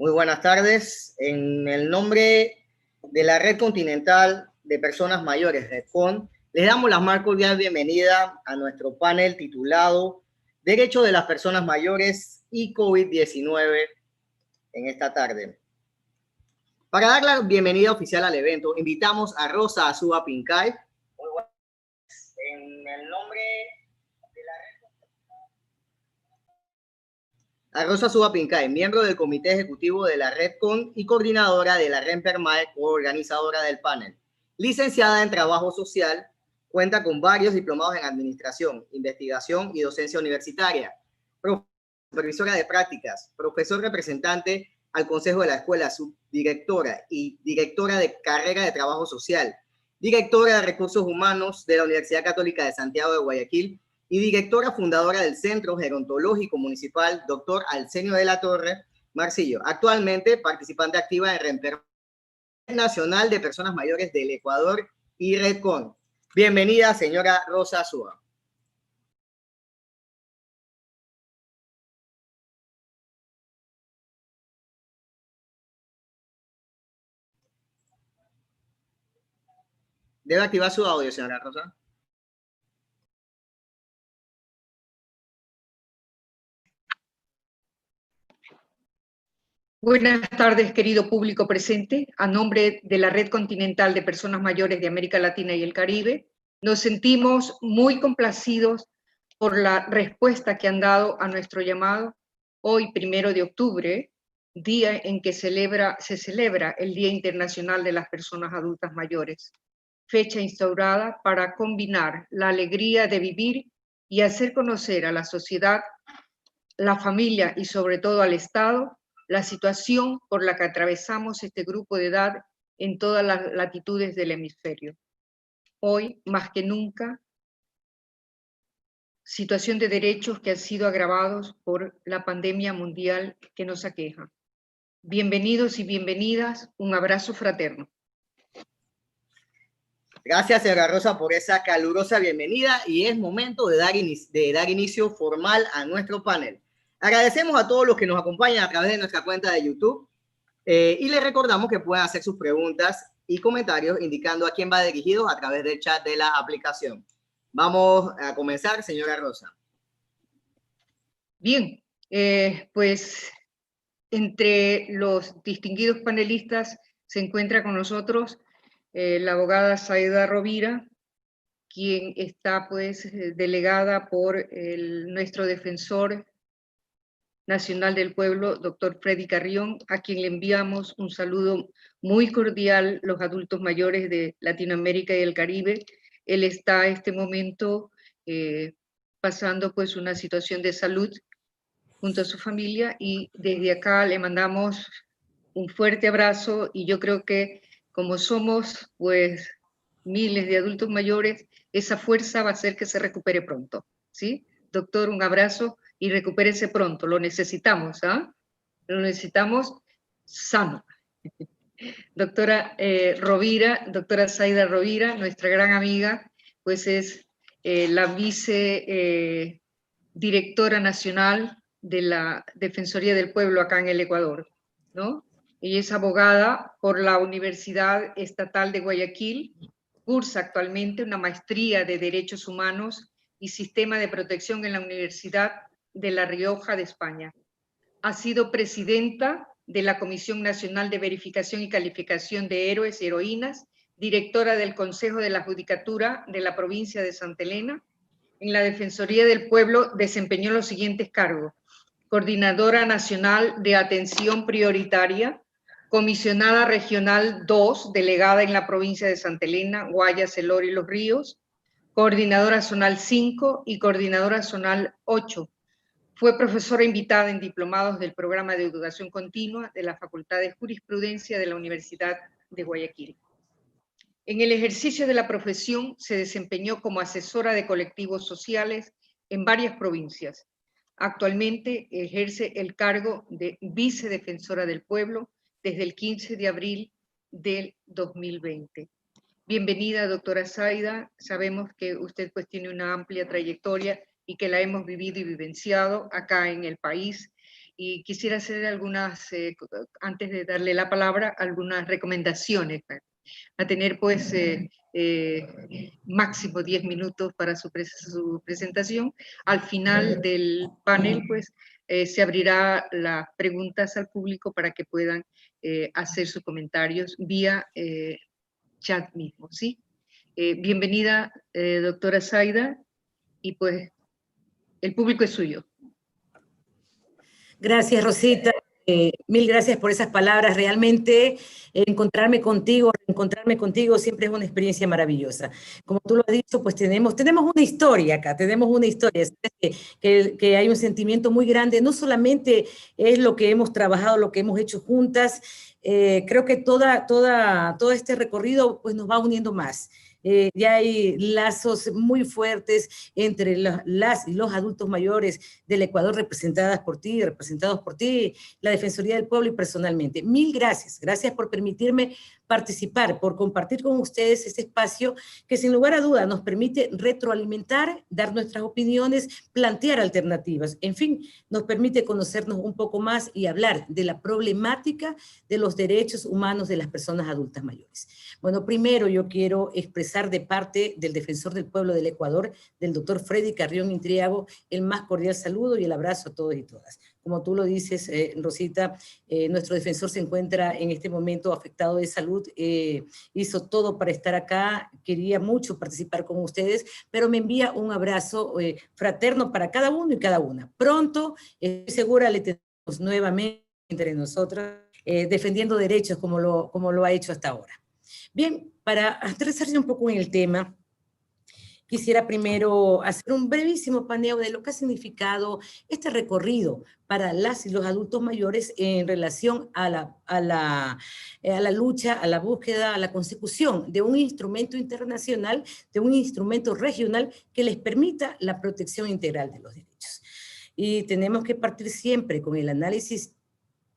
Muy buenas tardes. En el nombre de la Red Continental de Personas Mayores, REDCON, les damos la más cordial bienvenida a nuestro panel titulado Derechos de las Personas Mayores y COVID-19 en esta tarde. Para dar la bienvenida oficial al evento, invitamos a Rosa Azúa Pincay. Muy buenas tardes. En el nombre de la Red a Rosa Azúa Pincay, miembro del Comité Ejecutivo de la REDCON y coordinadora de la RENPERMAE, organizadora del panel. Licenciada en Trabajo Social, cuenta con varios diplomados en Administración, Investigación y Docencia Universitaria, supervisora de prácticas, profesor representante al Consejo de la Escuela, subdirectora y directora de Carrera de Trabajo Social, directora de Recursos Humanos de la Universidad Católica de Santiago de Guayaquil, y directora fundadora del Centro Gerontológico Municipal, doctor Arsenio de la Torre Marcillo. Actualmente participante activa en RENPERMAE Nacional de Personas Mayores del Ecuador y REDCON. Bienvenida, señora Rosa Azúa. Debe activar su audio, señora Rosa. Buenas tardes, querido público presente. A nombre de la Red Continental de Personas Mayores de América Latina y el Caribe, nos sentimos muy complacidos por la respuesta que han dado a nuestro llamado hoy, 1 de octubre, día en que se celebra el Día Internacional de las Personas Adultas Mayores, fecha instaurada para combinar la alegría de vivir y hacer conocer a la sociedad, la familia y sobre todo al Estado la situación por la que atravesamos este grupo de edad en todas las latitudes del hemisferio. Hoy, más que nunca, situación de derechos que han sido agravados por la pandemia mundial que nos aqueja. Bienvenidos y bienvenidas, un abrazo fraterno. Gracias, señora Rosa, por esa calurosa bienvenida y es momento de dar inicio formal a nuestro panel. Agradecemos a todos los que nos acompañan a través de nuestra cuenta de YouTube y les recordamos que pueden hacer sus preguntas y comentarios indicando a quién va dirigido a través del chat de la aplicación. Vamos a comenzar, señora Rosa. Bien, pues entre los distinguidos panelistas se encuentra con nosotros la abogada Saida Rovira, quien está pues delegada por nuestro defensor nacional del pueblo, doctor Freddy Carrión, a quien le enviamos un saludo muy cordial, los adultos mayores de Latinoamérica y el Caribe. Él está en este momento pasando pues una situación de salud junto a su familia y desde acá le mandamos un fuerte abrazo y yo creo que como somos pues miles de adultos mayores, esa fuerza va a hacer que se recupere pronto, ¿sí? Doctor, un abrazo y recupérese pronto, lo necesitamos, ¿ah? Lo necesitamos sano. Doctora Rovira, doctora Saida Rovira, nuestra gran amiga, pues es la vicedirectora nacional de la Defensoría del Pueblo acá en el Ecuador, ¿no? Ella es abogada por la Universidad Estatal de Guayaquil, cursa actualmente una maestría de Derechos Humanos y Sistema de Protección en la Universidad de La Rioja de España. Ha sido presidenta de la Comisión Nacional de Verificación y Calificación de Héroes y Heroínas, directora del Consejo de la Judicatura de la provincia de Santa Elena. En la Defensoría del Pueblo desempeñó los siguientes cargos: Coordinadora Nacional de Atención Prioritaria, Comisionada Regional 2, delegada en la provincia de Santa Elena, Guayas, El Oro y Los Ríos, Coordinadora Zonal 5 y Coordinadora Zonal 8. Fue profesora invitada en diplomados del Programa de Educación Continua de la Facultad de Jurisprudencia de la Universidad de Guayaquil. En el ejercicio de la profesión se desempeñó como asesora de colectivos sociales en varias provincias. Actualmente ejerce el cargo de vicedefensora del pueblo desde el 15 de abril del 2020. Bienvenida, doctora Saida. Sabemos que usted pues tiene una amplia trayectoria y que la hemos vivido y vivenciado acá en el país y quisiera hacer algunas, antes de darle la palabra, algunas recomendaciones, a tener pues máximo 10 minutos para su presentación. Al final del panel pues se abrirá las preguntas al público para que puedan hacer sus comentarios vía chat mismo, ¿sí? Bienvenida, doctora Zaida, y pues el público es suyo. Gracias, Rosita. Mil gracias por esas palabras. Realmente encontrarme contigo siempre es una experiencia maravillosa. Como tú lo has dicho, pues tenemos una historia acá, tenemos una historia. Que hay un sentimiento muy grande. No solamente es lo que hemos trabajado, lo que hemos hecho juntas. Creo que todo este recorrido pues nos va uniendo más. Ya hay lazos muy fuertes entre las y los adultos mayores del Ecuador representados por ti, la Defensoría del Pueblo y personalmente. Mil gracias. Gracias por permitirme participar, por compartir con ustedes este espacio que sin lugar a duda nos permite retroalimentar, dar nuestras opiniones, plantear alternativas. En fin, nos permite conocernos un poco más y hablar de la problemática de los derechos humanos de las personas adultas mayores. Bueno, primero yo quiero expresar de parte del Defensor del Pueblo del Ecuador, del doctor Freddy Carrión Intriago, el más cordial saludo y el abrazo a todos y todas. Como tú lo dices, Rosita, nuestro defensor se encuentra en este momento afectado de salud, hizo todo para estar acá, quería mucho participar con ustedes, pero me envía un abrazo fraterno para cada uno y cada una. Pronto, estoy segura, le tenemos nuevamente entre nosotros, defendiendo derechos como lo ha hecho hasta ahora. Bien, para aterrizarse un poco en el tema, quisiera primero hacer un brevísimo paneo de lo que ha significado este recorrido para las y los adultos mayores en relación a la lucha, a la búsqueda, a la consecución de un instrumento internacional, de un instrumento regional que les permita la protección integral de los derechos. Y tenemos que partir siempre con el análisis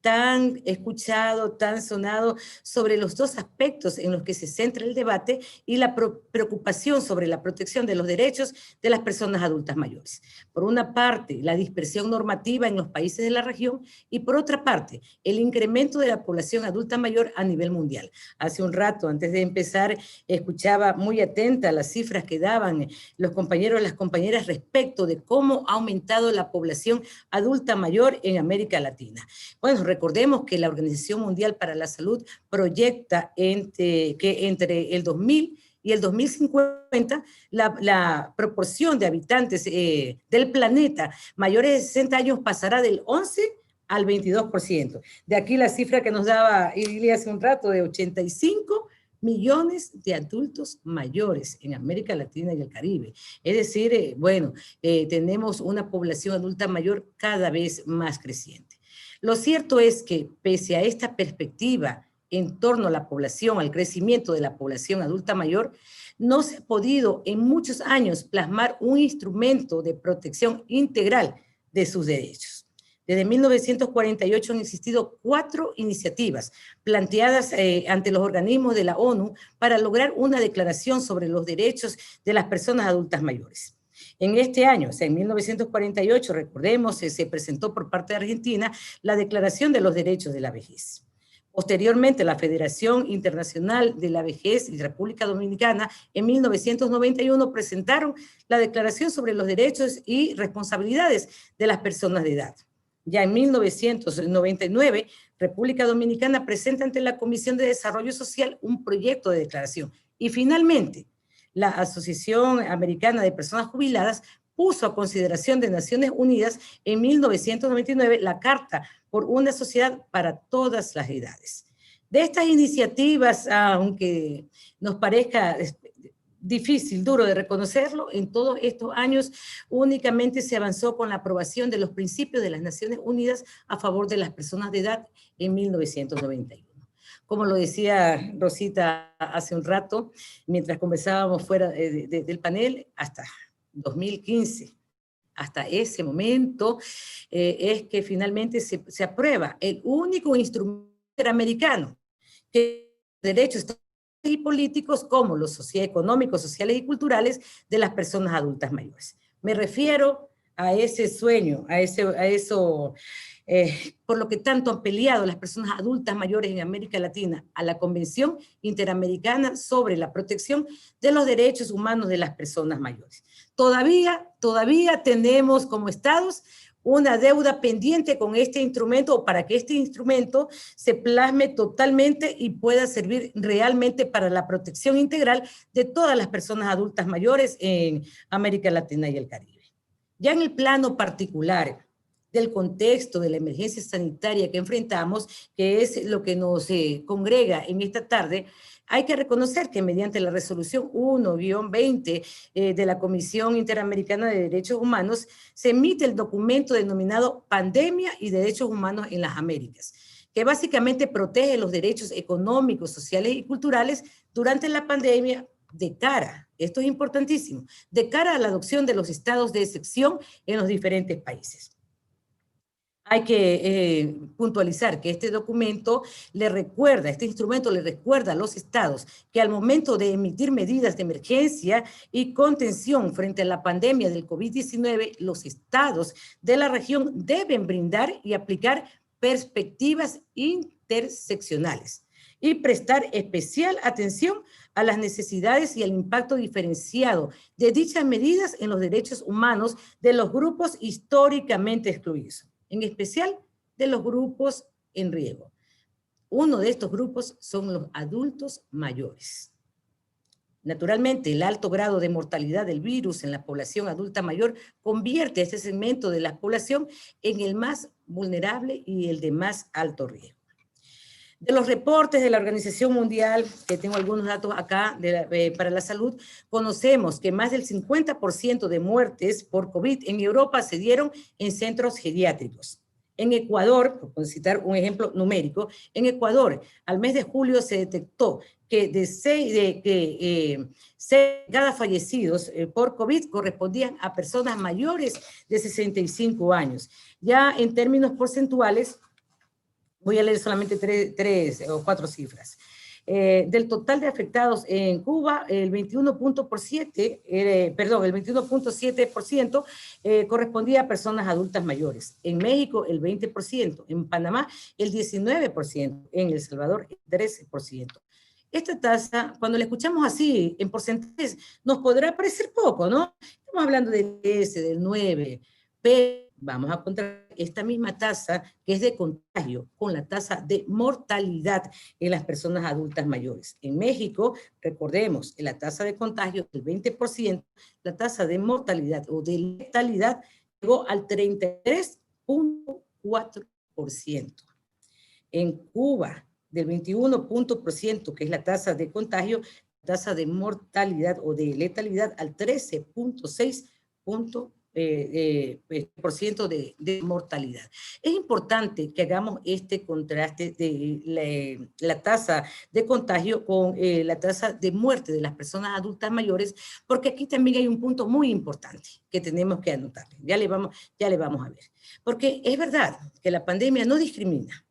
tan escuchado, tan sonado, sobre los dos aspectos en los que se centra el debate y la preocupación sobre la protección de los derechos de las personas adultas mayores. Por una parte, la dispersión normativa en los países de la región y por otra parte, el incremento de la población adulta mayor a nivel mundial. Hace un rato, antes de empezar, escuchaba muy atenta las cifras que daban los compañeros y las compañeras respecto de cómo ha aumentado la población adulta mayor en América Latina. Bueno, recordemos que la Organización Mundial para la Salud proyecta que entre el 2000 y el 2050 la proporción de habitantes del planeta mayores de 60 años pasará del 11 al 22%. De aquí la cifra que nos daba Ili hace un rato de 85 millones de adultos mayores en América Latina y el Caribe. Es decir, tenemos una población adulta mayor cada vez más creciente. Lo cierto es que, pese a esta perspectiva en torno a la población, al crecimiento de la población adulta mayor, no se ha podido en muchos años plasmar un instrumento de protección integral de sus derechos. Desde 1948 han existido 4 iniciativas planteadas ante los organismos de la ONU para lograr una declaración sobre los derechos de las personas adultas mayores. En este año, o sea, en 1948, recordemos, se presentó por parte de Argentina la Declaración de los Derechos de la Vejez. Posteriormente, la Federación Internacional de la Vejez y República Dominicana, en 1991, presentaron la Declaración sobre los Derechos y Responsabilidades de las Personas de Edad. Ya en 1999, República Dominicana presenta ante la Comisión de Desarrollo Social un proyecto de declaración. Y finalmente, la Asociación Americana de Personas Jubiladas puso a consideración de Naciones Unidas en 1999 la Carta por una Sociedad para todas las edades. De estas iniciativas, aunque nos parezca difícil, duro de reconocerlo, en todos estos años únicamente se avanzó con la aprobación de los principios de las Naciones Unidas a favor de las personas de edad en 1991. Como lo decía Rosita hace un rato, mientras conversábamos fuera del panel, hasta 2015, hasta ese momento, es que finalmente se aprueba el único instrumento interamericano que derechos y políticos como los económicos, sociales y culturales de las personas adultas mayores. Me refiero a ese sueño, a eso por lo que tanto han peleado las personas adultas mayores en América Latina a la Convención Interamericana sobre la protección de los derechos humanos de las personas mayores. Todavía tenemos como estados una deuda pendiente con este instrumento, o para que este instrumento se plasme totalmente y pueda servir realmente para la protección integral de todas las personas adultas mayores en América Latina y el Caribe. Ya en el plano particular del contexto de la emergencia sanitaria que enfrentamos, que es lo que nos congrega en esta tarde, hay que reconocer que mediante la resolución 1-20 de la Comisión Interamericana de Derechos Humanos se emite el documento denominado Pandemia y Derechos Humanos en las Américas, que básicamente protege los derechos económicos, sociales y culturales durante la pandemia de cara, esto es importantísimo, de cara a la adopción de los estados de excepción en los diferentes países. Hay que puntualizar que este documento este instrumento le recuerda a los estados que al momento de emitir medidas de emergencia y contención frente a la pandemia del COVID-19, los estados de la región deben brindar y aplicar perspectivas interseccionales y prestar especial atención a las necesidades y al impacto diferenciado de dichas medidas en los derechos humanos de los grupos históricamente excluidos, en especial de los grupos en riesgo. Uno de estos grupos son los adultos mayores. Naturalmente, el alto grado de mortalidad del virus en la población adulta mayor convierte a este segmento de la población en el más vulnerable y el de más alto riesgo. De los reportes de la Organización Mundial, que tengo algunos datos acá para la salud, conocemos que más del 50% de muertes por COVID en Europa se dieron en centros geriátricos. En Ecuador, por citar un ejemplo numérico, en Ecuador, al mes de julio se detectó que de 6 de cada fallecidos por COVID correspondían a personas mayores de 65 años. Ya en términos porcentuales, voy a leer solamente tres o cuatro cifras. Del total de afectados en Cuba, el 21.7% correspondía a personas adultas mayores. En México, el 20%. En Panamá, el 19%. En El Salvador, el 13%. Esta tasa, cuando la escuchamos así, en porcentajes, nos podrá parecer poco, ¿no? Estamos hablando del 10, del 9, pero vamos a encontrar esta misma tasa que es de contagio con la tasa de mortalidad en las personas adultas mayores. En México, recordemos, la tasa de contagio del 20%, la tasa de mortalidad o de letalidad llegó al 33.4%. En Cuba, del 21%, que es la tasa de contagio, la tasa de mortalidad o de letalidad al 13.6%. De mortalidad. Es importante que hagamos este contraste de la tasa de contagio con la tasa de muerte de las personas adultas mayores, porque aquí también hay un punto muy importante que tenemos que anotar. Ya le vamos a ver. Porque es verdad que la pandemia no discrimina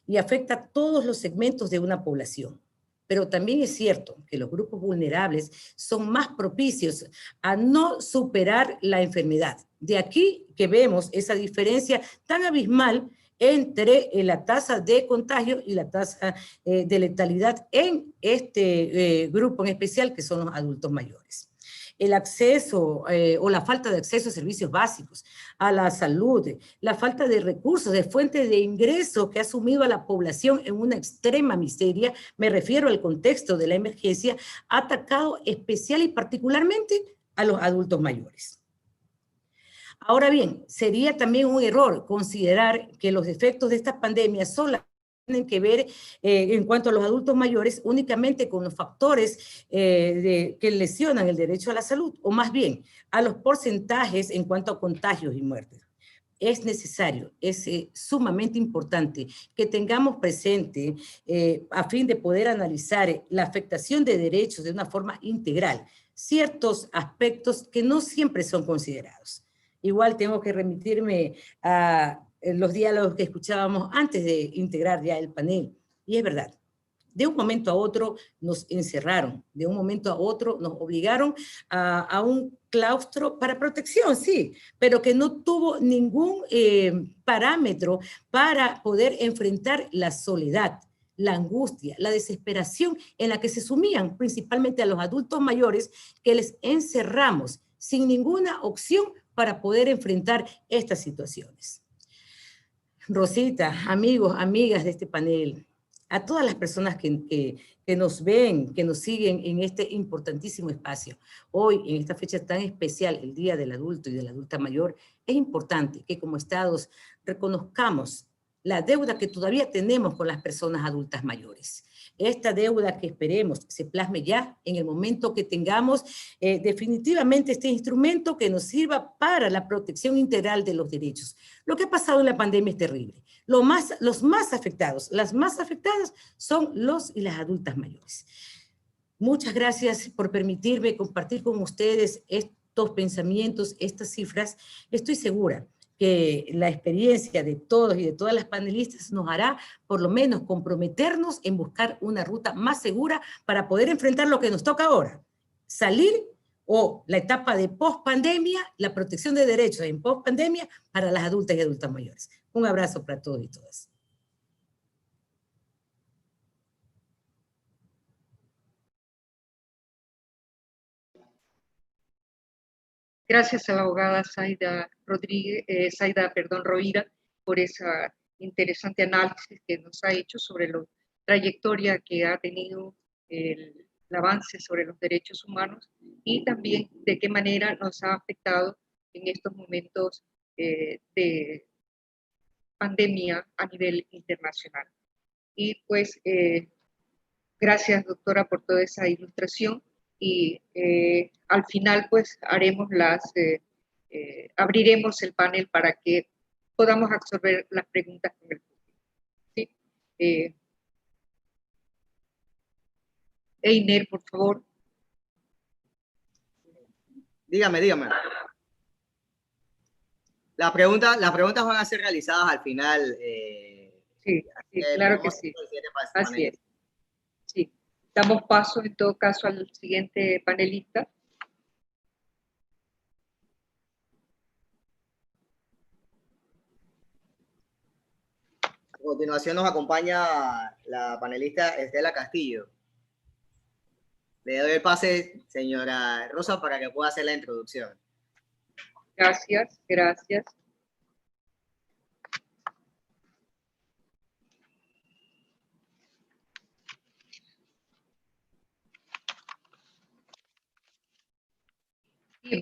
y afecta a todos los segmentos de una población. Pero también es cierto que los grupos vulnerables son más propicios a no superar la enfermedad. De aquí que vemos esa diferencia tan abismal entre la tasa de contagio y la tasa de letalidad en este grupo en especial, que son los adultos mayores. El acceso o la falta de acceso a servicios básicos, a la salud, la falta de recursos, de fuentes de ingreso que ha sumido a la población en una extrema miseria, me refiero al contexto de la emergencia, ha atacado especial y particularmente a los adultos mayores. Ahora bien, sería también un error considerar que los efectos de esta pandemia solamente tienen que ver en cuanto a los adultos mayores únicamente con los factores que lesionan el derecho a la salud, o más bien a los porcentajes en cuanto a contagios y muertes. Es necesario, es sumamente importante que tengamos presente a fin de poder analizar la afectación de derechos de una forma integral, ciertos aspectos que no siempre son considerados. Igual tengo que remitirme a los diálogos que escuchábamos antes de integrar ya el panel. Y es verdad, De un momento a otro nos encerraron, de un momento a otro nos obligaron a un claustro para protección, sí, pero que no tuvo ningún parámetro para poder enfrentar la soledad, la angustia, la desesperación en la que se sumían principalmente a los adultos mayores, que les encerramos sin ninguna opción para poder enfrentar estas situaciones. Rosita, amigos, amigas de este panel, a todas las personas que nos ven, que nos siguen en este importantísimo espacio. Hoy, en esta fecha tan especial, el Día del Adulto y de la Adulta Mayor, es importante que como Estados reconozcamos la deuda que todavía tenemos con las personas adultas mayores. Esta deuda que esperemos se plasme ya en el momento que tengamos definitivamente este instrumento que nos sirva para la protección integral de los derechos. Lo que ha pasado en la pandemia es terrible. Los más afectados, las más afectadas son los y las adultas mayores. Muchas gracias por permitirme compartir con ustedes estos pensamientos, estas cifras. Estoy segura que la experiencia de todos y de todas las panelistas nos hará por lo menos comprometernos en buscar una ruta más segura para poder enfrentar lo que nos toca ahora. Salir o la etapa de post-pandemia, la protección de derechos en post-pandemia para las adultas y adultas mayores. Un abrazo para todos y todas. Gracias a la abogada Zaida Rovira por esa interesante análisis que nos ha hecho sobre la trayectoria que ha tenido el avance sobre los derechos humanos y también de qué manera nos ha afectado en estos momentos de pandemia a nivel internacional. Y pues gracias, doctora, por toda esa ilustración. Y al final pues abriremos el panel para que podamos absorber las preguntas con el público. ¿Sí? Einer, por favor. Dígame. Las preguntas van a ser realizadas al final. Sí, claro que sí. Así es. Sí. Damos paso en todo caso al siguiente panelista. A continuación nos acompaña la panelista Estela Castillo. Le doy el pase, señora Rosa, para que pueda hacer la introducción. Gracias.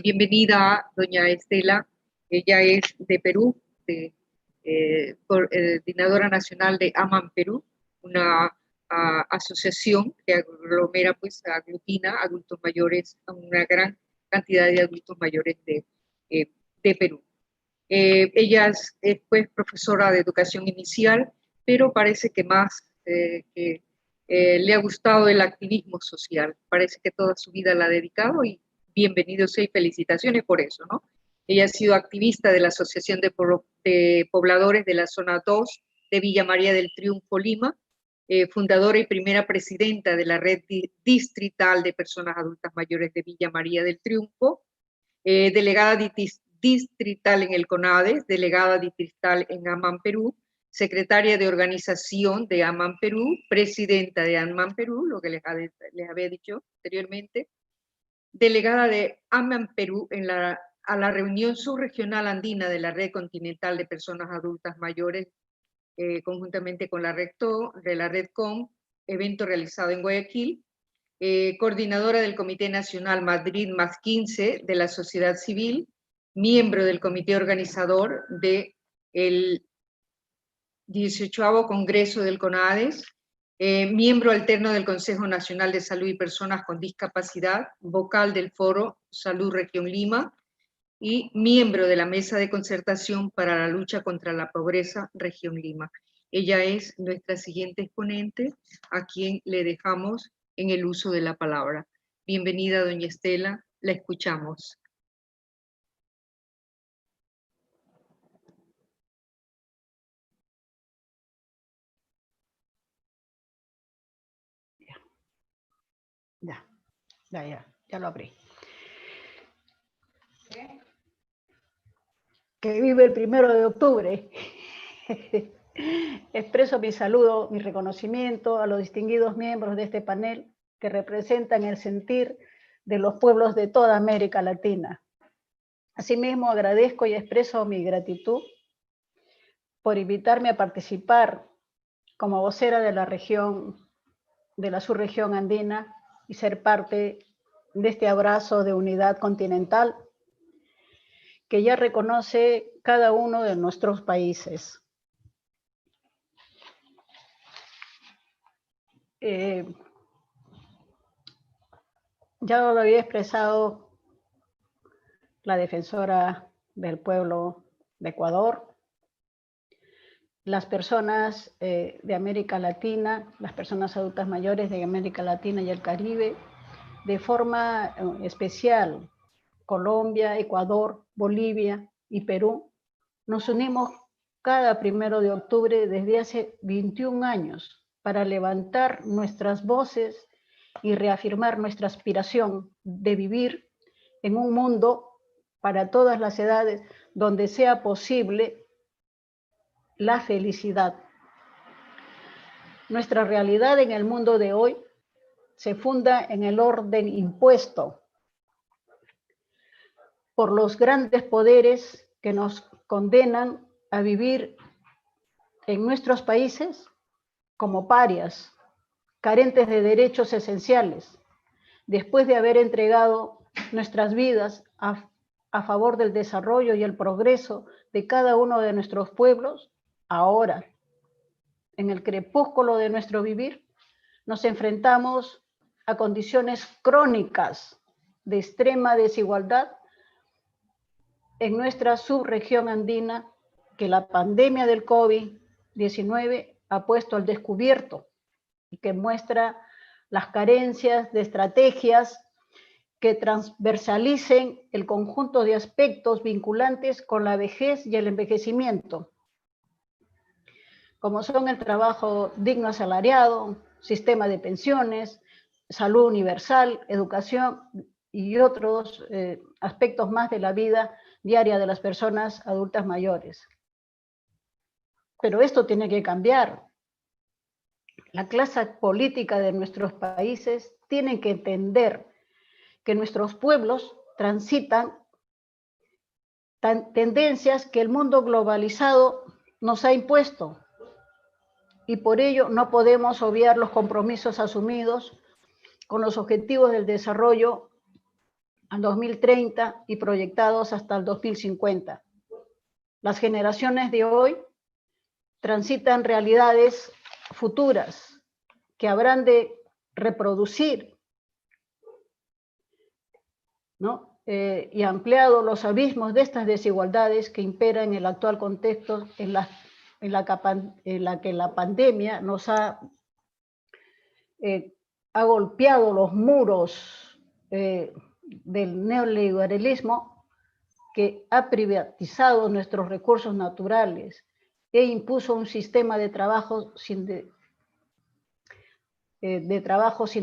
Bienvenida, doña Estela. Ella es de Perú, coordinadora nacional de AMAN Perú, una asociación que aglutina adultos mayores, a una gran cantidad de adultos mayores de Perú. Ella es pues, profesora de educación inicial, pero parece que más le ha gustado el activismo social. Parece que toda su vida la ha dedicado y bienvenidos y felicitaciones por eso, ¿no? Ella ha sido activista de la Asociación de Pobladores de la Zona 2 de Villa María del Triunfo, Lima, fundadora y primera presidenta de la Red Distrital de Personas Adultas Mayores de Villa María del Triunfo, delegada distrital en el CONADES, delegada distrital en AMAN Perú, secretaria de organización de AMAN Perú, presidenta de AMAN Perú, lo que les había dicho anteriormente, delegada de AMAN Perú a la reunión subregional andina de la Red Continental de Personas Adultas Mayores, conjuntamente con la Red COM, evento realizado en Guayaquil, coordinadora del Comité Nacional Madrid más 15 de la sociedad civil, miembro del comité organizador del 18º Congreso del CONADES, miembro alterno del Consejo Nacional de Salud y Personas con Discapacidad, vocal del Foro Salud Región Lima y miembro de la Mesa de Concertación para la Lucha contra la Pobreza Región Lima. Ella es nuestra siguiente exponente, a quien le dejamos en el uso de la palabra. Bienvenida, doña Estela, la escuchamos. Ya lo abrí. Que vive el 1 de octubre. Expreso mi saludo, mi reconocimiento a los distinguidos miembros de este panel que representan el sentir de los pueblos de toda América Latina. Asimismo, agradezco y expreso mi gratitud por invitarme a participar como vocera de la región, de la subregión andina, y ser parte de este abrazo de unidad continental que ya reconoce cada uno de nuestros países. Ya lo había expresado la defensora del pueblo de Ecuador, las personas de América Latina, las personas adultas mayores de América Latina y el Caribe, de forma especial, Colombia, Ecuador, Bolivia y Perú, nos unimos cada 1 de octubre desde hace 21 años para levantar nuestras voces y reafirmar nuestra aspiración de vivir en un mundo para todas las edades donde sea posible la felicidad. Nuestra realidad en el mundo de hoy se funda en el orden impuesto por los grandes poderes que nos condenan a vivir en nuestros países como parias, carentes de derechos esenciales, después de haber entregado nuestras vidas a favor del desarrollo y el progreso de cada uno de nuestros pueblos. Ahora, en el crepúsculo de nuestro vivir, nos enfrentamos a condiciones crónicas de extrema desigualdad en nuestra subregión andina que la pandemia del COVID-19 ha puesto al descubierto y que muestra las carencias de estrategias que transversalicen el conjunto de aspectos vinculantes con la vejez y el envejecimiento, como son el trabajo digno asalariado, sistema de pensiones, salud universal, educación y otros aspectos más de la vida diaria de las personas adultas mayores. Pero esto tiene que cambiar. La clase política de nuestros países tiene que entender que nuestros pueblos transitan tendencias que el mundo globalizado nos ha impuesto, y por ello no podemos obviar los compromisos asumidos con los objetivos del desarrollo al 2030 y proyectados hasta el 2050. Las generaciones de hoy transitan realidades futuras que habrán de reproducir, ¿no? Y ampliado los abismos de estas desigualdades que imperan en el actual contexto en la que la pandemia nos ha golpeado los muros del neoliberalismo, que ha privatizado nuestros recursos naturales e impuso un sistema de trabajo sin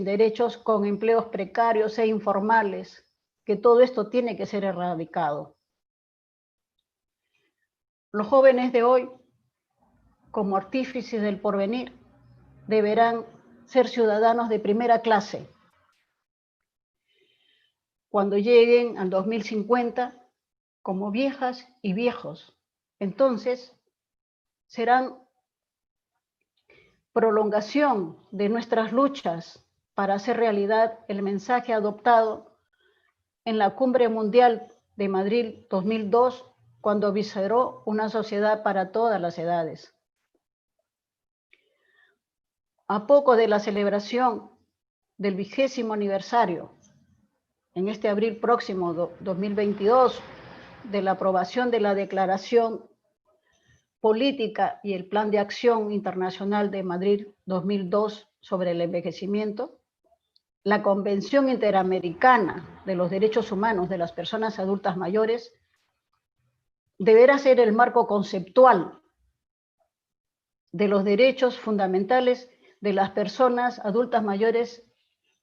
derechos, con empleos precarios e informales, que todo esto tiene que ser erradicado. Los jóvenes de hoy, como artífices del porvenir, deberán ser ciudadanos de primera clase. Cuando lleguen al 2050, como viejas y viejos, entonces serán prolongación de nuestras luchas para hacer realidad el mensaje adoptado en la Cumbre Mundial de Madrid 2002, cuando visceró una sociedad para todas las edades. A poco de la celebración del 20º aniversario, en este abril próximo 2022, de la aprobación de la Declaración Política y el Plan de Acción Internacional de Madrid 2002 sobre el envejecimiento, la Convención Interamericana de los Derechos Humanos de las Personas Adultas Mayores deberá ser el marco conceptual de los derechos fundamentales de las personas adultas mayores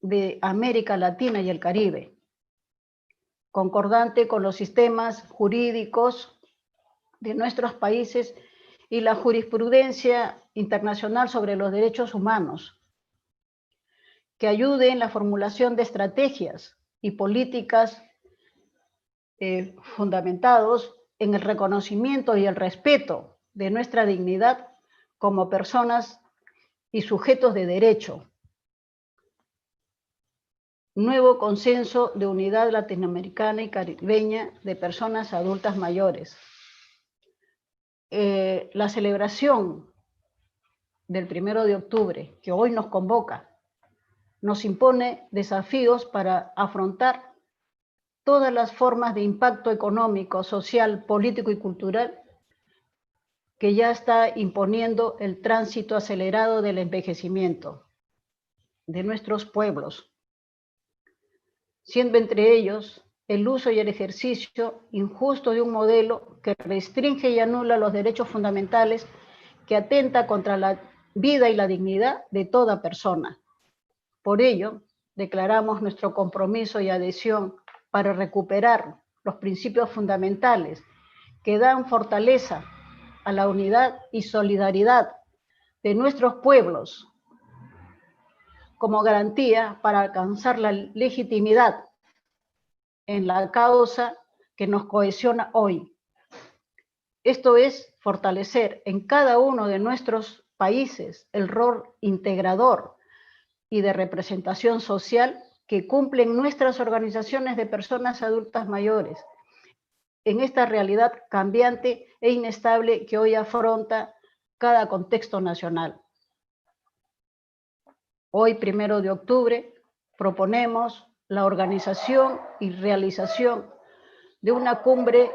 de América Latina y el Caribe, concordante con los sistemas jurídicos de nuestros países y la jurisprudencia internacional sobre los derechos humanos, que ayude en la formulación de estrategias y políticas fundamentados en el reconocimiento y el respeto de nuestra dignidad como personas y sujetos de derecho. Nuevo consenso de unidad latinoamericana y caribeña de personas adultas mayores. La celebración del 1 de octubre, que hoy nos convoca, nos impone desafíos para afrontar todas las formas de impacto económico, social, político y cultural que ya está imponiendo el tránsito acelerado del envejecimiento de nuestros pueblos, siendo entre ellos el uso y el ejercicio injusto de un modelo que restringe y anula los derechos fundamentales, que atenta contra la vida y la dignidad de toda persona. Por ello, declaramos nuestro compromiso y adhesión para recuperar los principios fundamentales que dan fortaleza a la unidad y solidaridad de nuestros pueblos como garantía para alcanzar la legitimidad en la causa que nos cohesiona hoy. Esto es fortalecer en cada uno de nuestros países el rol integrador y de representación social que cumplen nuestras organizaciones de personas adultas mayores en esta realidad cambiante e inestable que hoy afronta cada contexto nacional. Hoy, 1 de octubre, proponemos la organización y realización de una cumbre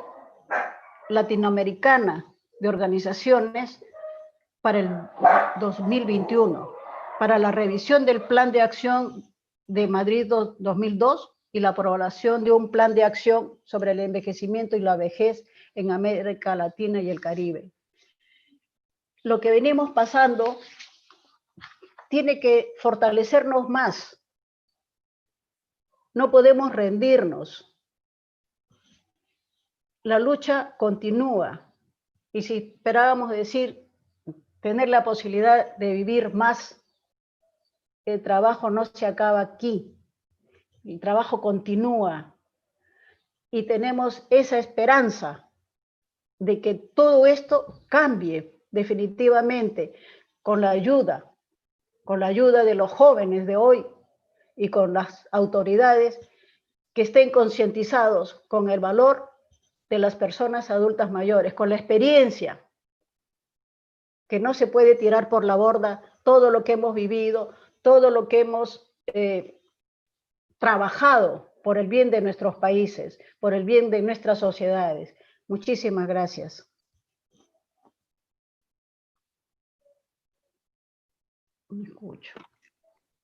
latinoamericana de organizaciones para el 2021, para la revisión del Plan de Acción de Madrid 2002 y la aprobación de un plan de acción sobre el envejecimiento y la vejez en América Latina y el Caribe. Lo que venimos pasando tiene que fortalecernos más. No podemos rendirnos. La lucha continúa. Y si esperábamos tener la posibilidad de vivir más, el trabajo no se acaba aquí. El trabajo continúa. Y tenemos esa esperanza de que todo esto cambie definitivamente con la ayuda de los jóvenes de hoy y con las autoridades que estén concientizados con el valor de las personas adultas mayores, con la experiencia, que no se puede tirar por la borda todo lo que hemos vivido, todo lo que hemos trabajado por el bien de nuestros países, por el bien de nuestras sociedades. Muchísimas gracias. Me escucho.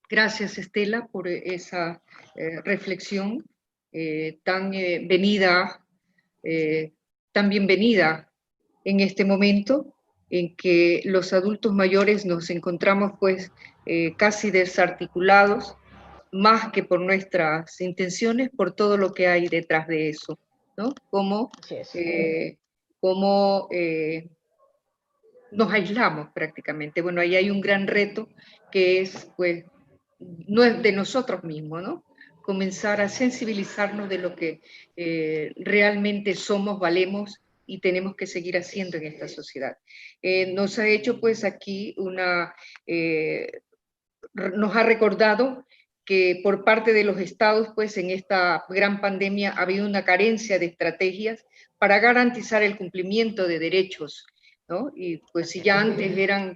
Gracias, Estela, por esa reflexión tan bienvenida en este momento en que los adultos mayores nos encontramos pues casi desarticulados, más que por nuestras intenciones, por todo lo que hay detrás de eso, ¿no? Cómo nos aislamos prácticamente. Bueno, ahí hay un gran reto que es, pues, no es de nosotros mismos, ¿no? Comenzar a sensibilizarnos de lo que realmente somos, valemos y tenemos que seguir haciendo en esta sociedad. Nos ha hecho, pues, aquí nos ha recordado que por parte de los estados, pues, en esta gran pandemia ha habido una carencia de estrategias para garantizar el cumplimiento de derechos, ¿no? Y pues si ya antes eran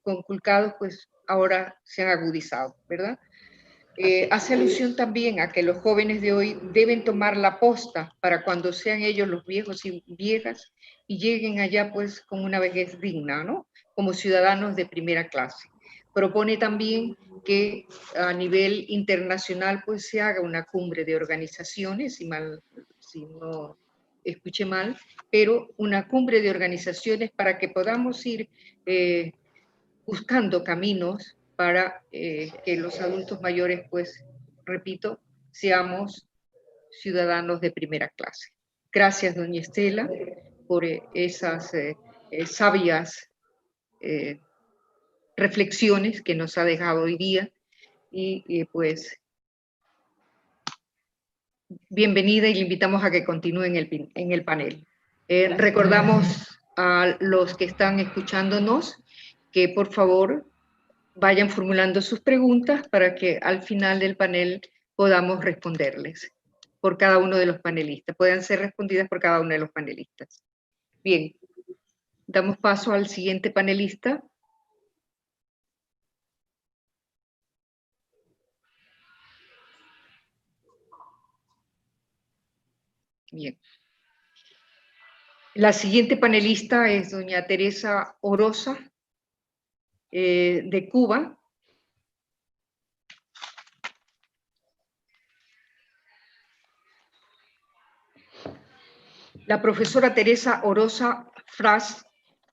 conculcados, pues ahora se han agudizado, ¿verdad? Hace alusión también a que los jóvenes de hoy deben tomar la posta para cuando sean ellos los viejos y viejas y lleguen allá pues con una vejez digna, ¿no? Como ciudadanos de primera clase. Propone también que a nivel internacional pues se haga una cumbre de organizaciones, si no escuché mal, pero una cumbre de organizaciones para que podamos ir buscando caminos para que los adultos mayores, pues, repito, seamos ciudadanos de primera clase. Gracias, doña Estela, por esas sabias reflexiones que nos ha dejado hoy día y pues bienvenida y le invitamos a que continúe en el panel. Recordamos a los que están escuchándonos que por favor vayan formulando sus preguntas para que al final del panel podamos responderles por cada uno de los panelistas, puedan ser respondidas por cada uno de los panelistas. Bien, damos paso al siguiente panelista. Bien. La siguiente panelista es doña Teresa Orosa, de Cuba. La profesora Teresa Orosa Fras,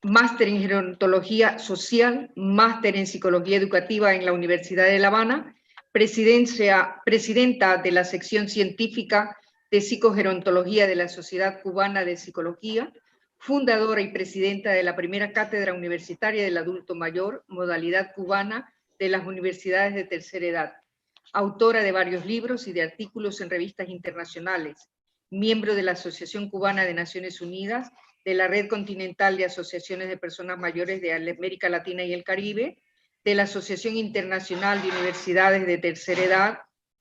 máster en gerontología social, máster en psicología educativa en la Universidad de La Habana, presidenta de la sección científica de psicogerontología de la Sociedad Cubana de Psicología, fundadora y presidenta de la primera cátedra universitaria del adulto mayor, modalidad cubana de las universidades de tercera edad, autora de varios libros y de artículos en revistas internacionales, miembro de la Asociación Cubana de Naciones Unidas, de la Red Continental de Asociaciones de Personas Mayores de América Latina y el Caribe, de la Asociación Internacional de Universidades de Tercera Edad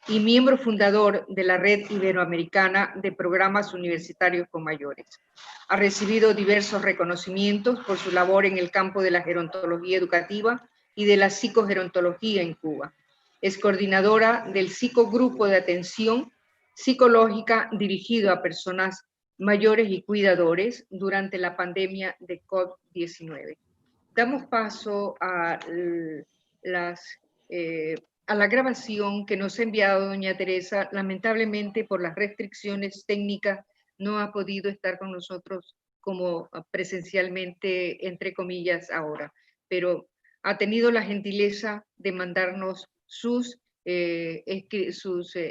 y miembro fundador de la Red Iberoamericana de Programas Universitarios con Mayores. Ha recibido diversos reconocimientos por su labor en el campo de la gerontología educativa y de la psicogerontología en Cuba. Es coordinadora del psicogrupo de atención psicológica dirigido a personas mayores y cuidadores durante la pandemia de COVID-19. Damos paso a la grabación que nos ha enviado doña Teresa. Lamentablemente, por las restricciones técnicas, no ha podido estar con nosotros como presencialmente, entre comillas, ahora, pero ha tenido la gentileza de mandarnos sus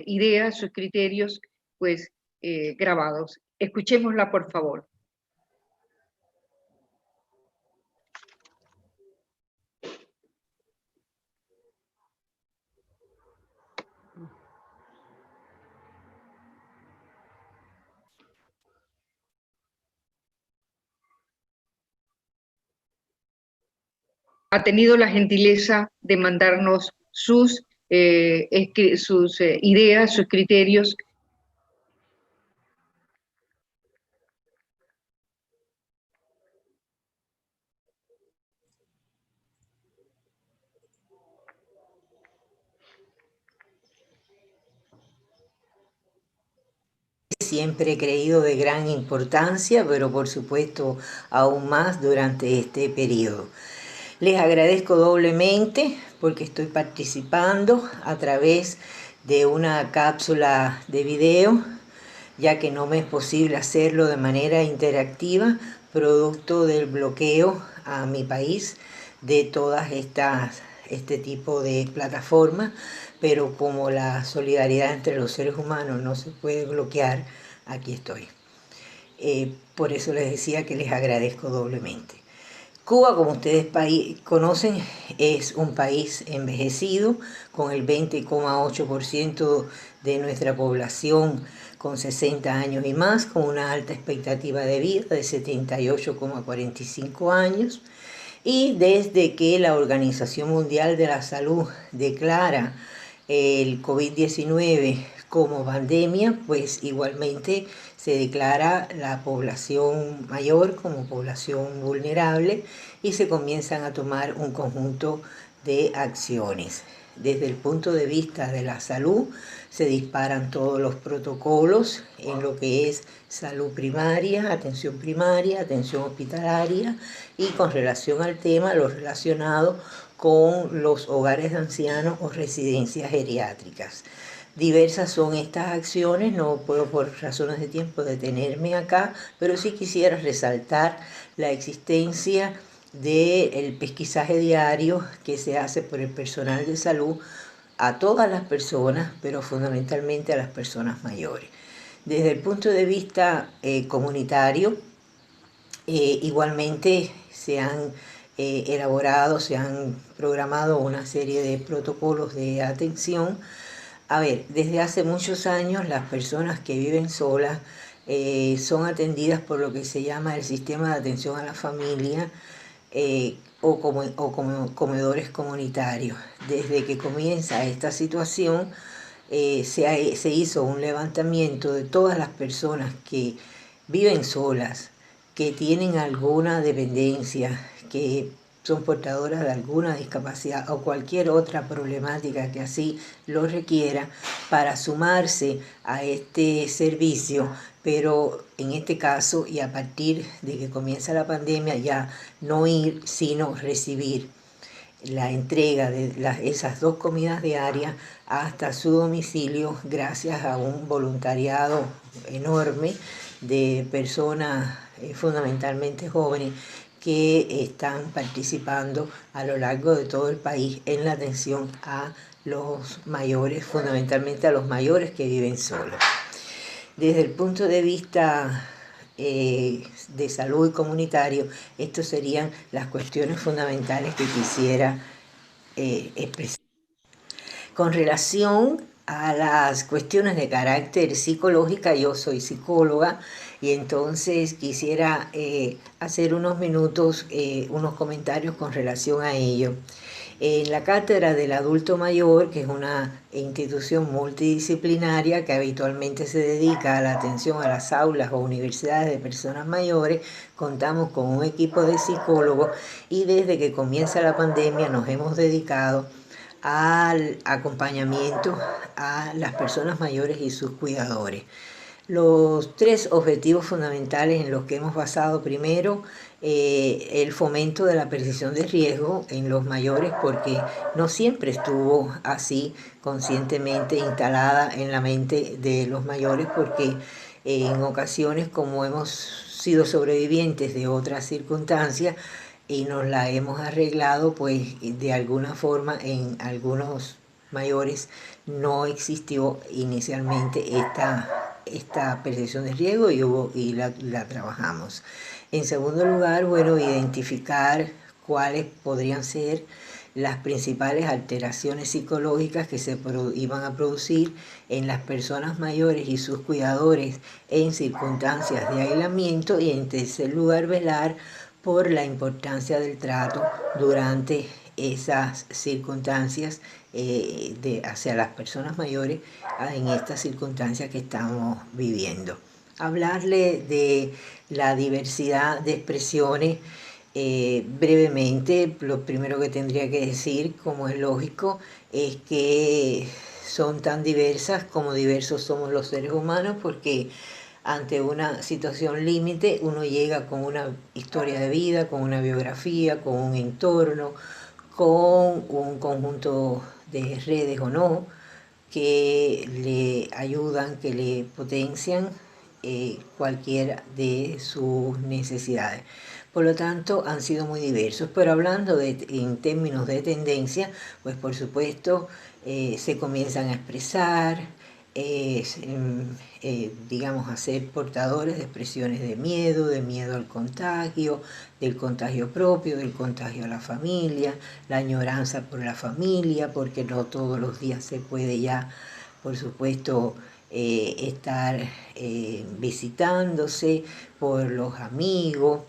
ideas, sus criterios, pues grabados. Escuchémosla, por favor. Ha tenido la gentileza de mandarnos sus ideas, sus criterios. Siempre he creído de gran importancia, pero por supuesto aún más durante este periodo. Les agradezco doblemente porque estoy participando a través de una cápsula de video, ya que no me es posible hacerlo de manera interactiva, producto del bloqueo a mi país de todas este tipo de plataformas, pero como la solidaridad entre los seres humanos no se puede bloquear, aquí estoy. Por eso les decía que les agradezco doblemente. Cuba, como ustedes conocen, es un país envejecido, con el 20,8% de nuestra población con 60 años y más, con una alta expectativa de vida de 78,45 años. Y desde que la Organización Mundial de la Salud declara el COVID-19 como pandemia, pues igualmente se declara la población mayor como población vulnerable y se comienzan a tomar un conjunto de acciones. Desde el punto de vista de la salud, se disparan todos los protocolos en lo que es salud primaria, atención hospitalaria y con relación al tema, lo relacionado con los hogares de ancianos o residencias geriátricas. Diversas son estas acciones, no puedo por razones de tiempo detenerme acá, pero sí quisiera resaltar la existencia del pesquisaje diario que se hace por el personal de salud a todas las personas, pero fundamentalmente a las personas mayores. Desde el punto de vista comunitario, igualmente se han elaborado, se han programado una serie de protocolos de atención. A ver, desde hace muchos años las personas que viven solas son atendidas por lo que se llama el sistema de atención a la familia o como comedores comunitarios. Desde que comienza esta situación se hizo un levantamiento de todas las personas que viven solas, que tienen alguna dependencia, que son portadoras de alguna discapacidad o cualquier otra problemática que así lo requiera, para sumarse a este servicio, pero en este caso y a partir de que comienza la pandemia ya no ir, sino recibir la entrega de esas 2 comidas diarias hasta su domicilio gracias a un voluntariado enorme de personas fundamentalmente jóvenes que están participando a lo largo de todo el país en la atención a los mayores, fundamentalmente a los mayores que viven solos. Desde el punto de vista de salud y comunitario, estas serían las cuestiones fundamentales que quisiera expresar. Con relación a las cuestiones de carácter psicológica, yo soy psicóloga y entonces quisiera hacer unos minutos, unos comentarios con relación a ello. En la Cátedra del Adulto Mayor, que es una institución multidisciplinaria que habitualmente se dedica a la atención a las aulas o universidades de personas mayores, contamos con un equipo de psicólogos y desde que comienza la pandemia nos hemos dedicado al acompañamiento a las personas mayores y sus cuidadores. Los 3 objetivos fundamentales en los que hemos basado: primero, el fomento de la percepción de riesgo en los mayores, porque no siempre estuvo así conscientemente instalada en la mente de los mayores, porque en ocasiones, como hemos sido sobrevivientes de otras circunstancias y nos la hemos arreglado, pues de alguna forma en algunos mayores no existió inicialmente esta percepción de riesgo y la trabajamos. En segundo lugar, bueno, identificar cuáles podrían ser las principales alteraciones psicológicas que se iban a producir en las personas mayores y sus cuidadores en circunstancias de aislamiento, y en tercer lugar, velar por la importancia del trato durante esas circunstancias hacia las personas mayores en estas circunstancias que estamos viviendo. Hablarle de la diversidad de expresiones brevemente. Lo primero que tendría que decir, como es lógico, es que son tan diversas como diversos somos los seres humanos, porque ante una situación límite uno llega con una historia de vida, con una biografía, con un entorno, con un conjunto de redes o no, que le ayudan, que le potencian cualquiera de sus necesidades. Por lo tanto, han sido muy diversos. Pero hablando en términos de tendencia, pues por supuesto se comienzan a expresar, digamos, a ser portadores de expresiones de miedo al contagio, del contagio propio, del contagio a la familia, la añoranza por la familia, porque no todos los días se puede ya, por supuesto, estar visitándose, por los amigos,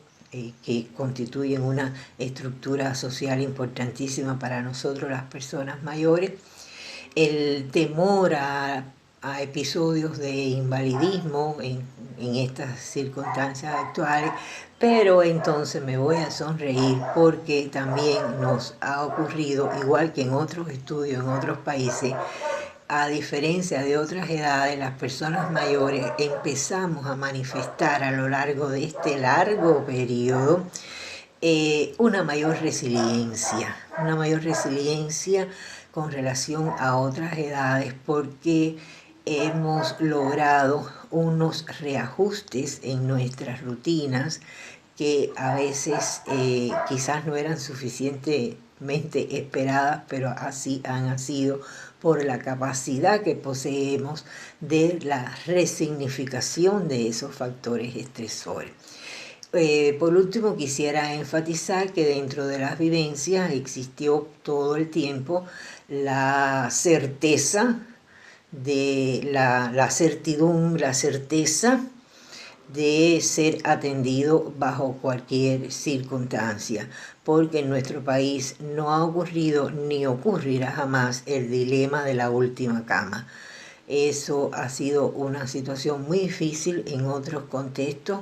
que constituyen una estructura social importantísima para nosotros las personas mayores, el temor a episodios de invalidismo en estas circunstancias actuales. Pero entonces me voy a sonreír porque también nos ha ocurrido, igual que en otros estudios en otros países, a diferencia de otras edades, las personas mayores empezamos a manifestar a lo largo de este largo periodo una mayor resiliencia con relación a otras edades, porque hemos logrado unos reajustes en nuestras rutinas que a veces quizás no eran suficientemente esperadas, pero así han sido por la capacidad que poseemos de la resignificación de esos factores estresores. Por último, quisiera enfatizar que dentro de las vivencias existió todo el tiempo la certeza de la certidumbre, la certeza de ser atendido bajo cualquier circunstancia, porque en nuestro país no ha ocurrido ni ocurrirá jamás el dilema de la última cama. Eso ha sido una situación muy difícil en otros contextos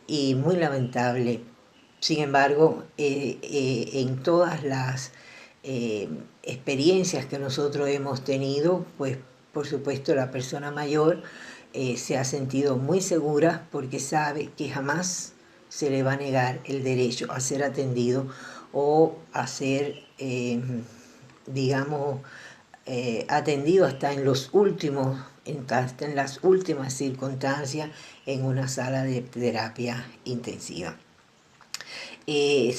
y muy lamentable. Sin embargo, en todas las experiencias que nosotros hemos tenido, pues por supuesto la persona mayor se ha sentido muy segura porque sabe que jamás se le va a negar el derecho a ser atendido o a ser, atendido hasta en las últimas circunstancias en una sala de terapia intensiva.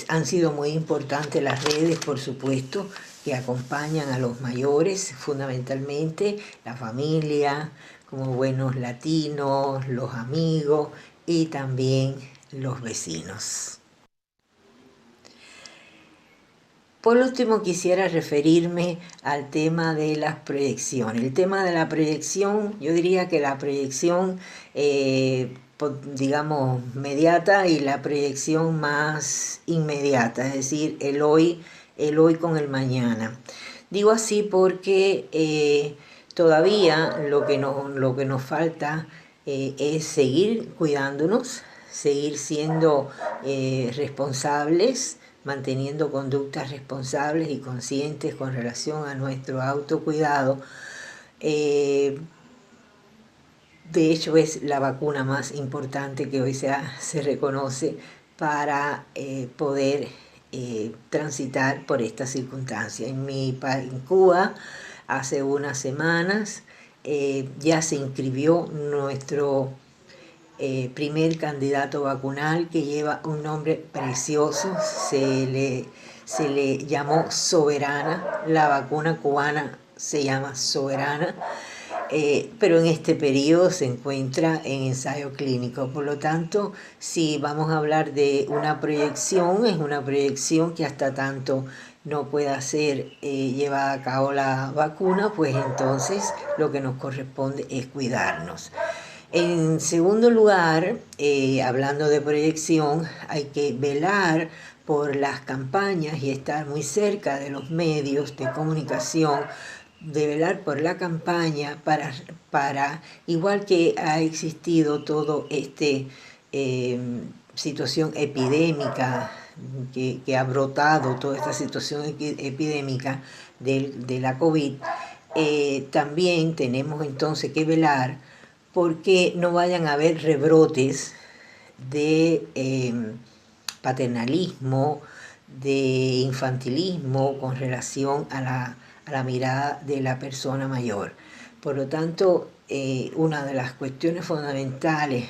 Han sido muy importantes las redes, por supuesto, que acompañan a los mayores, fundamentalmente la familia, como buenos latinos, los amigos y también los vecinos. Por último, quisiera referirme al tema de las proyecciones. El tema de la proyección, yo diría que la proyección, digamos, mediata y la proyección más inmediata, es decir, el hoy con el mañana. Digo así porque todavía lo que nos falta es seguir cuidándonos, seguir siendo responsables, manteniendo conductas responsables y conscientes con relación a nuestro autocuidado. De hecho, es la vacuna más importante que hoy se reconoce para poder transitar por esta circunstancia. En Cuba, hace unas semanas, ya se inscribió nuestro primer candidato vacunal, que lleva un nombre precioso, se le llamó Soberana, la vacuna cubana se llama Soberana, pero en este periodo se encuentra en ensayo clínico. Por lo tanto, si vamos a hablar de una proyección, es una proyección que hasta tanto no pueda ser llevada a cabo la vacuna, pues entonces lo que nos corresponde es cuidarnos. En segundo lugar, hablando de proyección, hay que velar por las campañas y estar muy cerca de los medios de comunicación, de velar por la campaña para igual que ha existido todo situación epidémica, que ha brotado toda esta situación epidémica de la COVID, también tenemos entonces que velar porque no vayan a haber rebrotes de paternalismo, de infantilismo con relación a la mirada de la persona mayor. Por lo tanto, una de las cuestiones fundamentales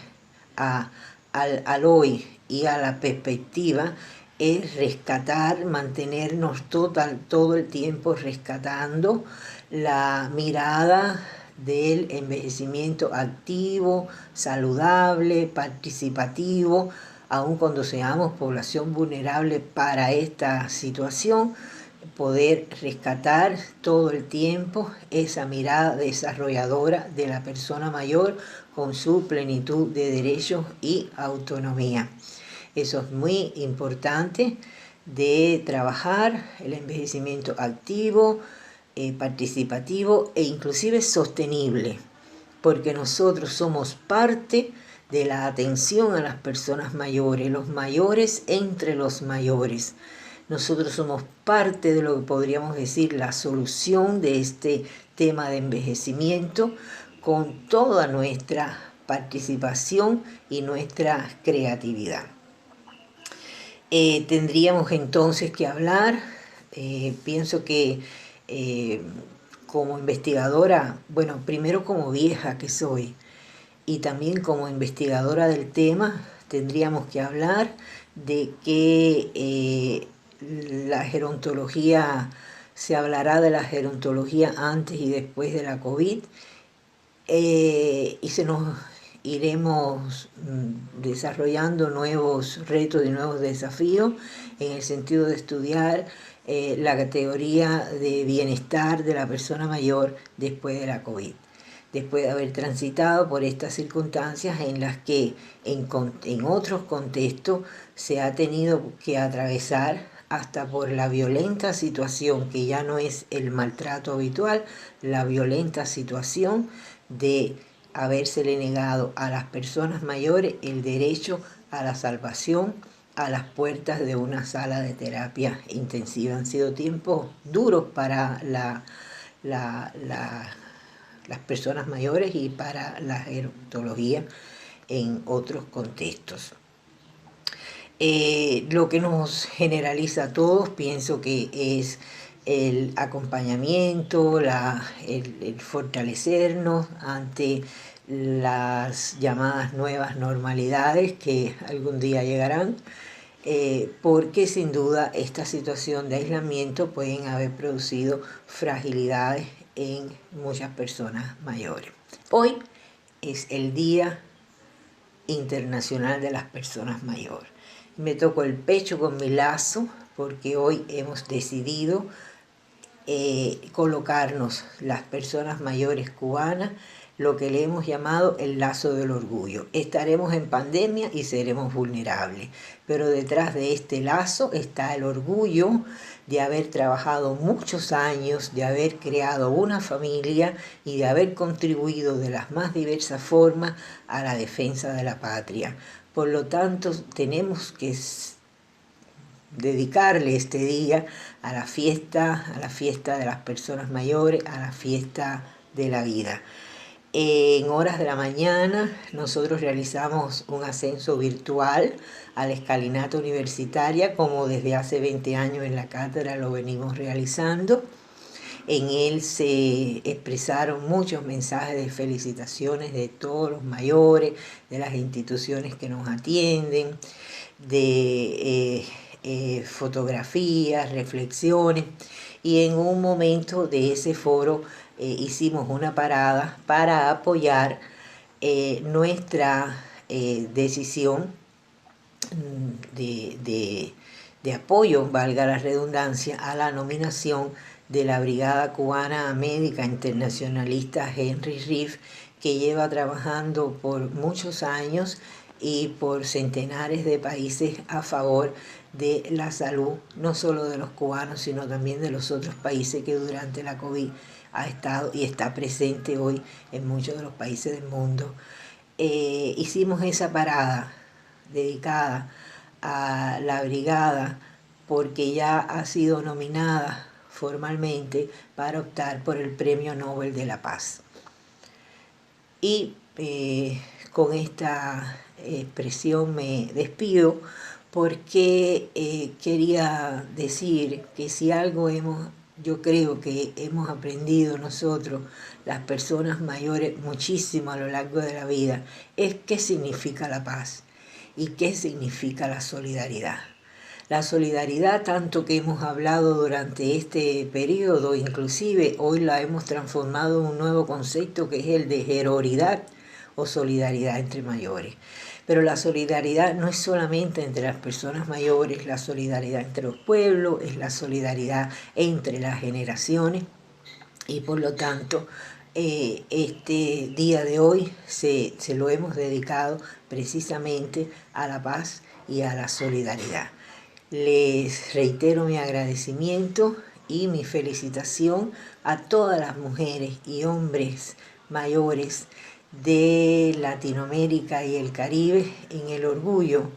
al hoy y a la perspectiva es rescatar, mantenernos todo el tiempo rescatando la mirada del envejecimiento activo, saludable, participativo, aun cuando seamos población vulnerable para esta situación, poder rescatar todo el tiempo esa mirada desarrolladora de la persona mayor con su plenitud de derechos y autonomía. Eso es muy importante de trabajar el envejecimiento activo, participativo e inclusive sostenible, porque nosotros somos parte de la atención a las personas mayores, los mayores entre los mayores. Nosotros somos parte de lo que podríamos decir la solución de este tema de envejecimiento, con toda nuestra participación y nuestra creatividad. Tendríamos entonces que hablar, pienso que como investigadora, bueno, primero como vieja que soy y también como investigadora del tema, tendríamos que hablar de que la gerontología, se hablará de la gerontología antes y después de la COVID, y nos iremos desarrollando nuevos retos y nuevos desafíos en el sentido de estudiar la categoría de bienestar de la persona mayor después de la COVID, después de haber transitado por estas circunstancias en las que en otros contextos se ha tenido que atravesar hasta por la violenta situación, que ya no es el maltrato habitual, la violenta situación de habérsele negado a las personas mayores el derecho a la salvación a las puertas de una sala de terapia intensiva. Han sido tiempos duros para las personas mayores y para la gerontología en otros contextos. Lo que nos generaliza a todos, pienso que es el acompañamiento, el fortalecernos ante las llamadas nuevas normalidades que algún día llegarán, porque sin duda esta situación de aislamiento pueden haber producido fragilidades en muchas personas mayores. Hoy es el Día Internacional de las Personas Mayores. Me toco el pecho con mi lazo porque hoy hemos decidido colocarnos las personas mayores cubanas lo que le hemos llamado el lazo del orgullo. Estaremos en pandemia y seremos vulnerables, pero detrás de este lazo está el orgullo de haber trabajado muchos años, de haber creado una familia y de haber contribuido de las más diversas formas a la defensa de la patria. Por lo tanto, tenemos que dedicarle este día a la fiesta de las personas mayores, a la fiesta de la vida. En horas de la mañana nosotros realizamos un ascenso virtual a la escalinata universitaria, como desde hace 20 años en la cátedra lo venimos realizando. En él se expresaron muchos mensajes de felicitaciones de todos los mayores, de las instituciones que nos atienden, de fotografías, reflexiones, y en un momento de ese foro hicimos una parada para apoyar nuestra decisión de apoyo, valga la redundancia, a la nominación de la Brigada Cubana Médica Internacionalista Henry Reeve, que lleva trabajando por muchos años y por centenares de países a favor de la salud, no solo de los cubanos, sino también de los otros países que durante la COVID ha estado y está presente hoy en muchos de los países del mundo. Hicimos esa parada dedicada a la brigada porque ya ha sido nominada formalmente para optar por el Premio Nobel de la Paz. Y con esta expresión me despido porque quería decir que si algo yo creo que hemos aprendido nosotros, las personas mayores, muchísimo a lo largo de la vida, es qué significa la paz y qué significa la solidaridad. La solidaridad, tanto que hemos hablado durante este periodo, inclusive hoy la hemos transformado en un nuevo concepto que es el de geroridad o solidaridad entre mayores. Pero la solidaridad no es solamente entre las personas mayores, la solidaridad entre los pueblos, es la solidaridad entre las generaciones, y por lo tanto este día de hoy se lo hemos dedicado precisamente a la paz y a la solidaridad. Les reitero mi agradecimiento y mi felicitación a todas las mujeres y hombres mayores de Latinoamérica y el Caribe en el orgullo,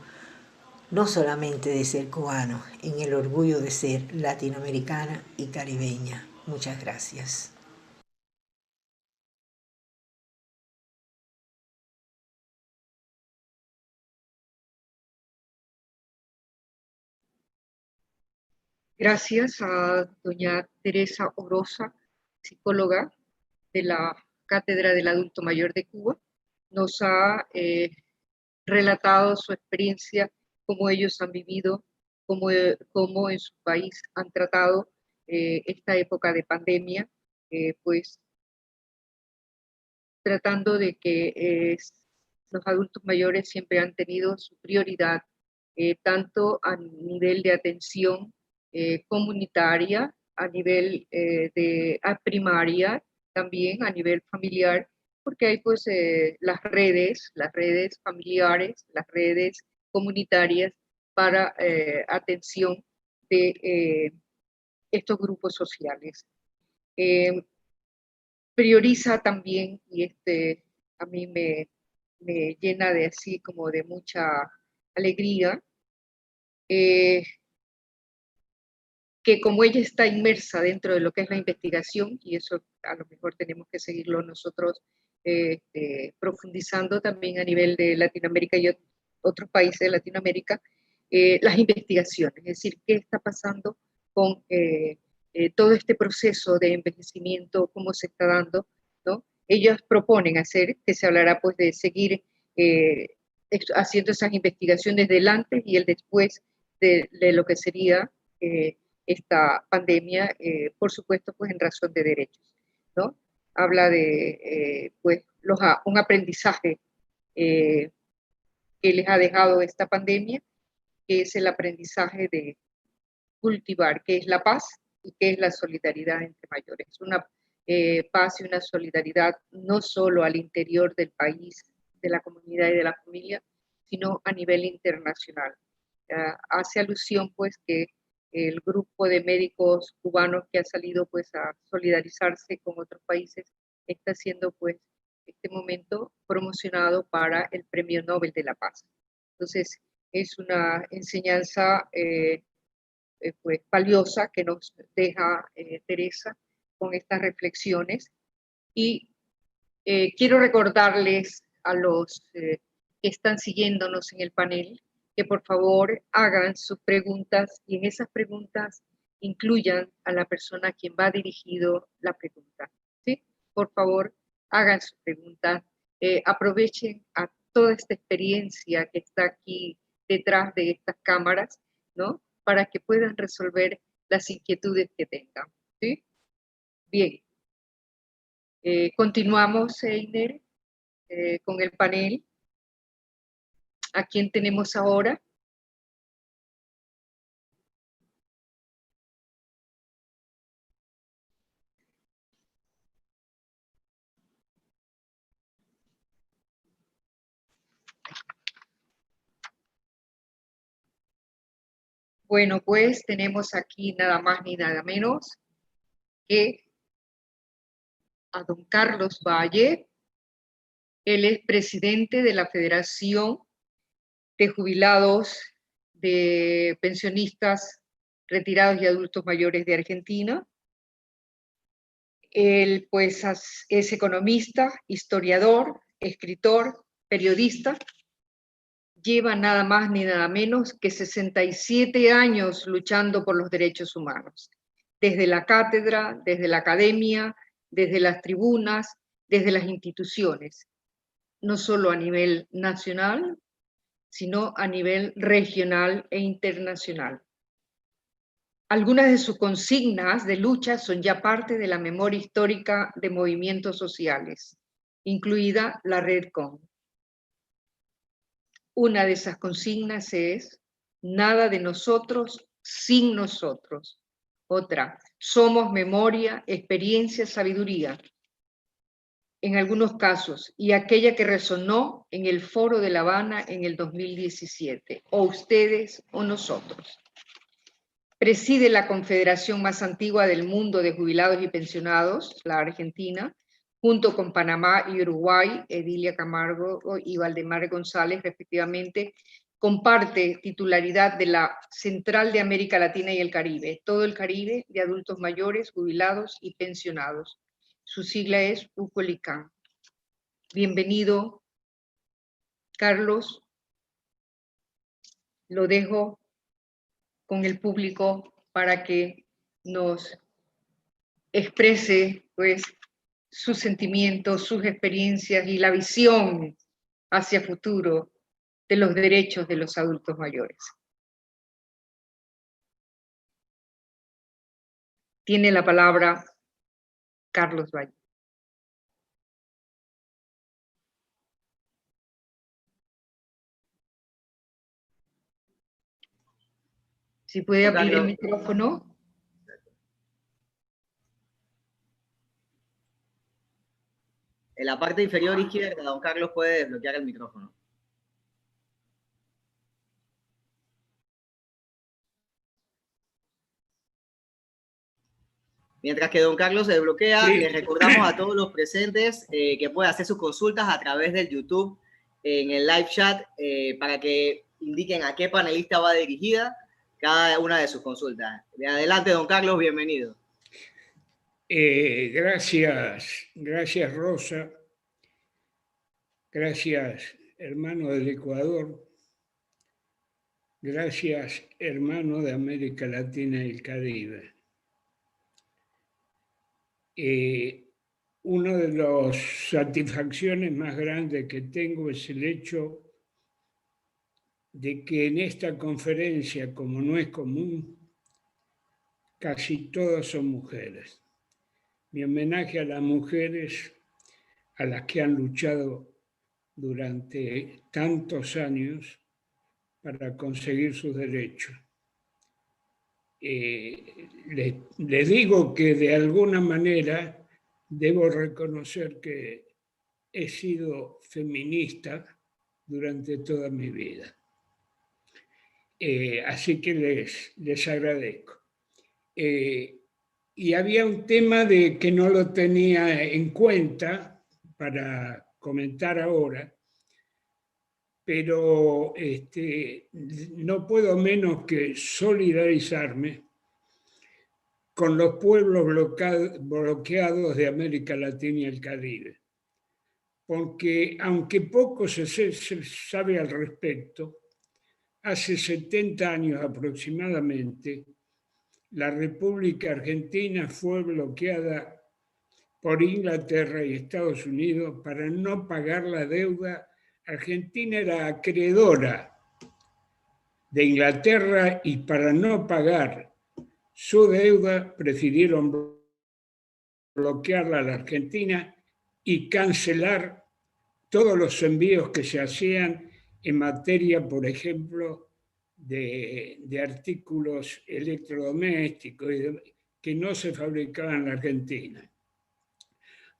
no solamente de ser cubano, en el orgullo de ser latinoamericana y caribeña. Muchas gracias. Gracias a doña Teresa Orosa, psicóloga de la Cátedra del Adulto Mayor de Cuba. Nos ha relatado su experiencia cómo ellos han vivido, cómo en su país han tratado esta época de pandemia, pues tratando de que los adultos mayores siempre han tenido su prioridad, tanto a nivel de atención comunitaria, a nivel primaria, también a nivel familiar, porque hay pues las redes familiares, las redes comunitarias para atención de estos grupos sociales. Prioriza también, y a mí me llena de así como de mucha alegría, que como ella está inmersa dentro de lo que es la investigación, y eso a lo mejor tenemos que seguirlo nosotros profundizando también a nivel de Latinoamérica y otros países de Latinoamérica, las investigaciones, es decir, qué está pasando con todo este proceso de envejecimiento, cómo se está dando, ¿no? Ellas proponen hacer, que se hablará pues de seguir haciendo esas investigaciones del antes y el después de lo que sería esta pandemia, por supuesto, pues en razón de derechos, ¿no? Habla de, pues, un aprendizaje que les ha dejado esta pandemia, que es el aprendizaje de cultivar, que es la paz y que es la solidaridad entre mayores. Una paz y una solidaridad no solo al interior del país, de la comunidad y de la familia, sino a nivel internacional. Hace alusión, pues, que el grupo de médicos cubanos que ha salido pues a solidarizarse con otros países está siendo pues este momento promocionado para el Premio Nobel de la Paz. Entonces es una enseñanza pues valiosa que nos deja Teresa con estas reflexiones, y quiero recordarles a los que están siguiéndonos en el panel que por favor hagan sus preguntas y en esas preguntas incluyan a la persona a quien va dirigido la pregunta. ¿Sí? Por favor, hagan sus preguntas, aprovechen a toda esta experiencia que está aquí detrás de estas cámaras, ¿no? Para que puedan resolver las inquietudes que tengan. ¿Sí? Bien. Continuamos, Einer, con el panel. ¿A quién tenemos ahora? Bueno, pues tenemos aquí nada más ni nada menos que a don Carlos Valle. Él es presidente de la Federación de Jubilados, de Pensionistas, Retirados y Adultos Mayores de Argentina. Él pues es economista, historiador, escritor, periodista. Lleva nada más ni nada menos que 67 años luchando por los derechos humanos, desde la cátedra, desde la academia, desde las tribunas, desde las instituciones, no solo a nivel nacional, sino a nivel regional e internacional. Algunas de sus consignas de lucha son ya parte de la memoria histórica de movimientos sociales, incluida la Redcon. Una de esas consignas es: nada de nosotros sin nosotros. Otra: somos memoria, experiencia, sabiduría. En algunos casos, y aquella que resonó en el Foro de La Habana en el 2017, o ustedes o nosotros. Preside la confederación más antigua del mundo de jubilados y pensionados, la Argentina, junto con Panamá y Uruguay. Edilia Camargo y Valdemar González, respectivamente, comparte titularidad de la Central de América Latina y el Caribe, todo el Caribe de adultos mayores, jubilados y pensionados. Su sigla es UCOLICAN. Bienvenido, Carlos. Lo dejo con el público para que nos exprese pues sus sentimientos, sus experiencias y la visión hacia futuro de los derechos de los adultos mayores. Tiene la palabra Carlos Valle. Si puede abrir el micrófono. En la parte inferior izquierda, don Carlos puede desbloquear el micrófono. Mientras que don Carlos se desbloquea, sí, les recordamos a todos los presentes que pueden hacer sus consultas a través del YouTube en el live chat para que indiquen a qué panelista va dirigida cada una de sus consultas. De adelante, don Carlos, bienvenido. Gracias Rosa, gracias hermano del Ecuador, gracias hermano de América Latina y el Caribe. Una de las satisfacciones más grandes que tengo es el hecho de que en esta conferencia, como no es común, casi todas son mujeres. Mi homenaje a las mujeres, a las que han luchado durante tantos años para conseguir sus derechos. Les digo que de alguna manera debo reconocer que he sido feminista durante toda mi vida. Así que les agradezco. Y había un tema que no lo tenía en cuenta para comentar ahora, pero no puedo menos que solidarizarme con los pueblos bloqueados de América Latina y el Caribe. Porque aunque poco se sabe al respecto, hace 70 años aproximadamente, la República Argentina fue bloqueada por Inglaterra y Estados Unidos para no pagar la deuda. Argentina era acreedora de Inglaterra y para no pagar su deuda prefirieron bloquearla a la Argentina y cancelar todos los envíos que se hacían en materia, por ejemplo, de artículos electrodomésticos que no se fabricaban en la Argentina.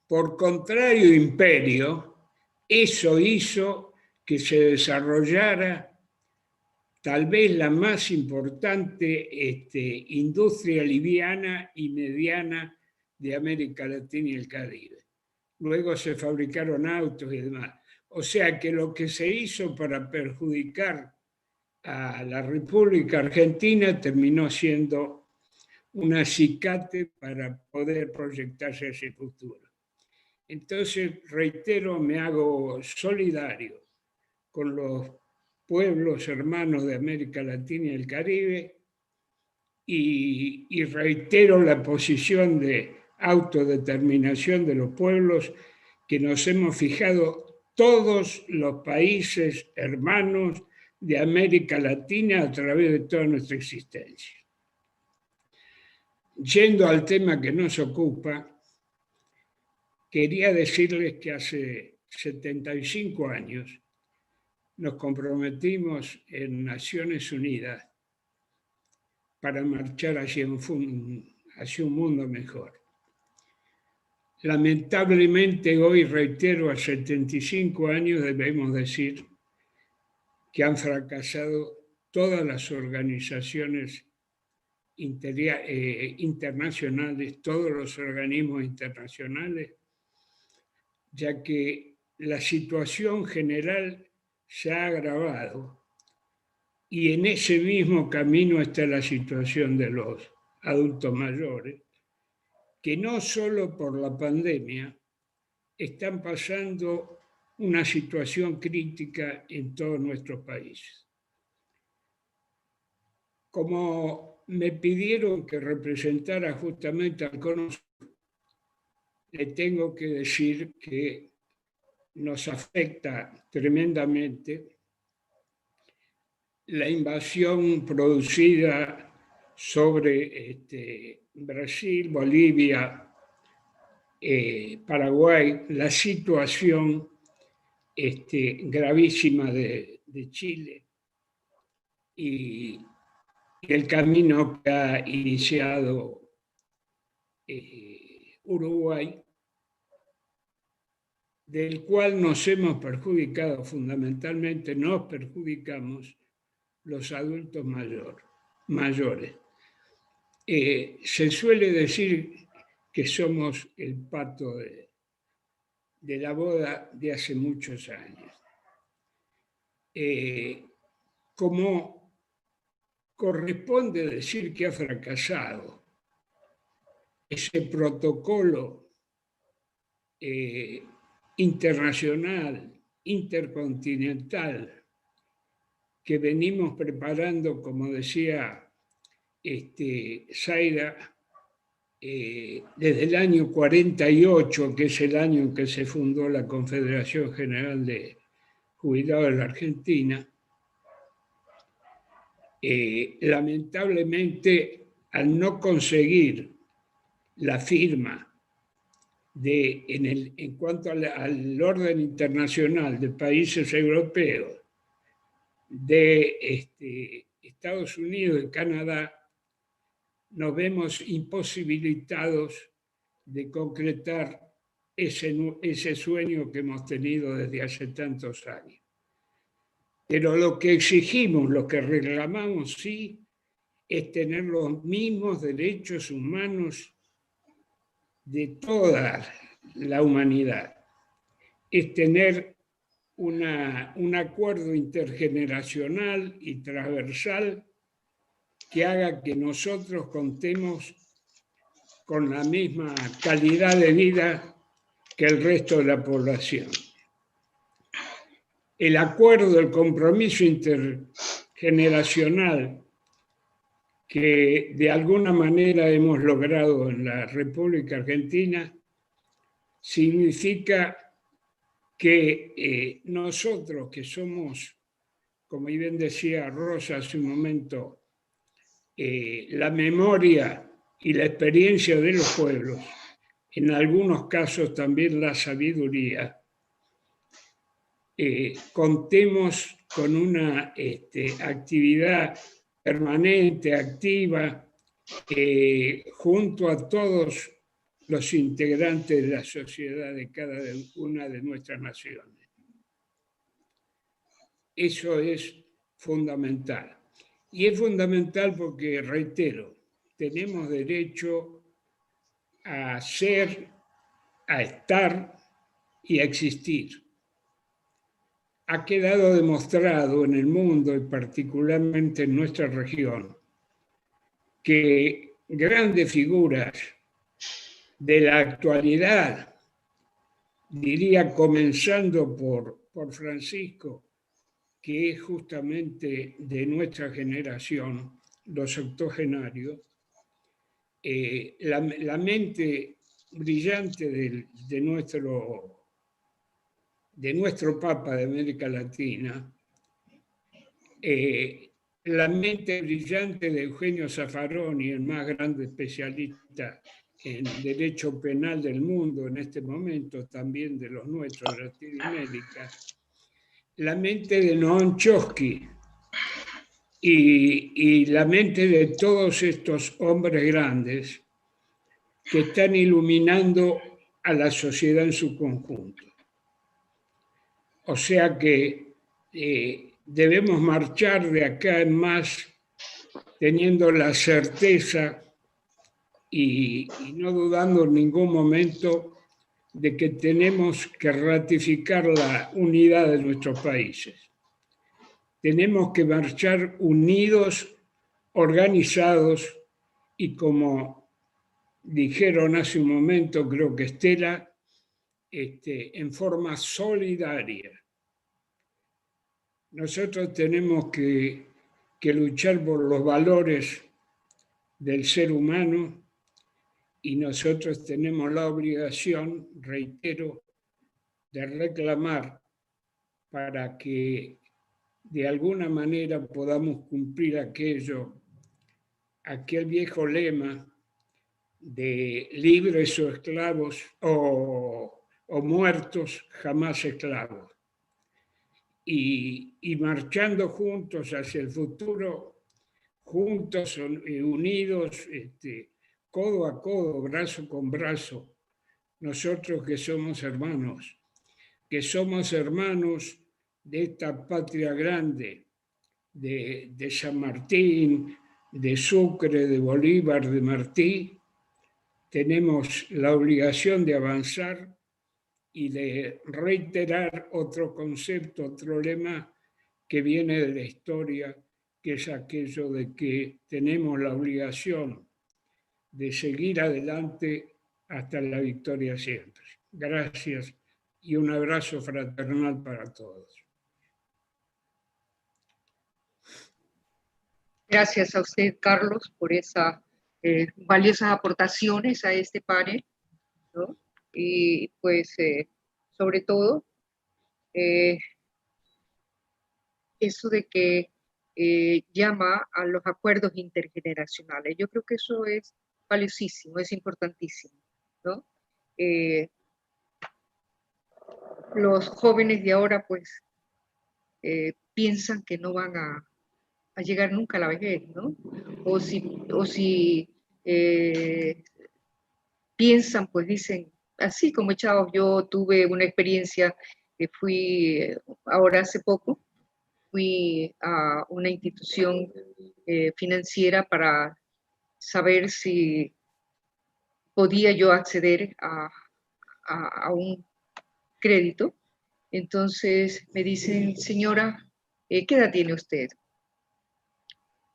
Por contrario, imperio, eso hizo que se desarrollara tal vez la más importante industria liviana y mediana de América Latina y el Caribe. Luego se fabricaron autos y demás. O sea que lo que se hizo para perjudicar a la República Argentina terminó siendo un acicate para poder proyectarse hacia el futuro. Entonces, reitero, me hago solidario con los pueblos hermanos de América Latina y el Caribe y reitero la posición de autodeterminación de los pueblos que nos hemos fijado todos los países hermanos de América Latina a través de toda nuestra existencia. Yendo al tema que nos ocupa, quería decirles que hace 75 años nos comprometimos en Naciones Unidas para marchar hacia un mundo mejor. Lamentablemente hoy, reitero, a 75 años debemos decir que han fracasado todas las organizaciones internacionales, todos los organismos internacionales, ya que la situación general se ha agravado y en ese mismo camino está la situación de los adultos mayores, que no solo por la pandemia están pasando una situación crítica en todos nuestros países. Como me pidieron que representara justamente al Cono Sur, le tengo que decir que nos afecta tremendamente la invasión producida sobre Brasil, Bolivia, Paraguay, la situación gravísima de Chile y el camino que ha iniciado Uruguay, del cual nos hemos perjudicado fundamentalmente, nos perjudicamos los adultos mayores. Se suele decir que somos el pato de la boda de hace muchos años. Como corresponde decir que ha fracasado ese protocolo internacional, intercontinental, que venimos preparando, como decía Zaira, desde el año 48, que es el año en que se fundó la Confederación General de Jubilados de la Argentina, lamentablemente, al no conseguir la firma en cuanto al orden internacional de países europeos, de Estados Unidos y Canadá, nos vemos imposibilitados de concretar ese sueño que hemos tenido desde hace tantos años. Pero lo que exigimos, lo que reclamamos, sí, es tener los mismos derechos humanos de toda la humanidad. Es tener un acuerdo intergeneracional y transversal que haga que nosotros contemos con la misma calidad de vida que el resto de la población. El acuerdo, el compromiso intergeneracional que de alguna manera hemos logrado en la República Argentina significa que nosotros, que somos, como bien decía Rosa hace un momento, la memoria y la experiencia de los pueblos, en algunos casos también la sabiduría, contemos con una actividad permanente, activa, junto a todos los integrantes de la sociedad de cada una de nuestras naciones. Eso es fundamental. Y es fundamental porque, reitero, tenemos derecho a ser, a estar y a existir. Ha quedado demostrado en el mundo y particularmente en nuestra región que grandes figuras de la actualidad, diría comenzando por Francisco, que es justamente de nuestra generación, los octogenarios, la mente brillante de nuestro Papa de América Latina, la mente brillante de Eugenio Zaffaroni, el más grande especialista en derecho penal del mundo en este momento, también de los nuestros, Latinoamérica, la mente de Noam Chomsky y la mente de todos estos hombres grandes que están iluminando a la sociedad en su conjunto. O sea que debemos marchar de acá en más teniendo la certeza y no dudando en ningún momento de que tenemos que ratificar la unidad de nuestros países. Tenemos que marchar unidos, organizados y, como dijeron hace un momento, creo que Estela, en forma solidaria. Nosotros tenemos que luchar por los valores del ser humano y nosotros tenemos la obligación, reitero, de reclamar para que de alguna manera podamos cumplir aquel viejo lema de libres o esclavos o muertos, jamás esclavos. Y marchando juntos hacia el futuro, juntos, unidos, codo a codo, brazo con brazo, nosotros que somos hermanos de esta patria grande, de San Martín, de Sucre, de Bolívar, de Martí, tenemos la obligación de avanzar y de reiterar otro concepto, otro lema que viene de la historia, que es aquello de que tenemos la obligación de seguir adelante hasta la victoria siempre. Gracias y un abrazo fraternal para todos. Gracias a usted, Carlos, por esas valiosas aportaciones a este panel, ¿no? Y pues, sobre todo, eso de que llama a los acuerdos intergeneracionales. Yo creo que eso es valiosísimo, es importantísimo, ¿no? Los jóvenes de ahora, pues, piensan que no van a llegar nunca a la vejez, ¿no? O si piensan, pues dicen, así como chavos, yo tuve una experiencia que fui, ahora hace poco, fui a una institución financiera para saber si podía yo acceder a un crédito. Entonces me dicen, señora, ¿qué edad tiene usted?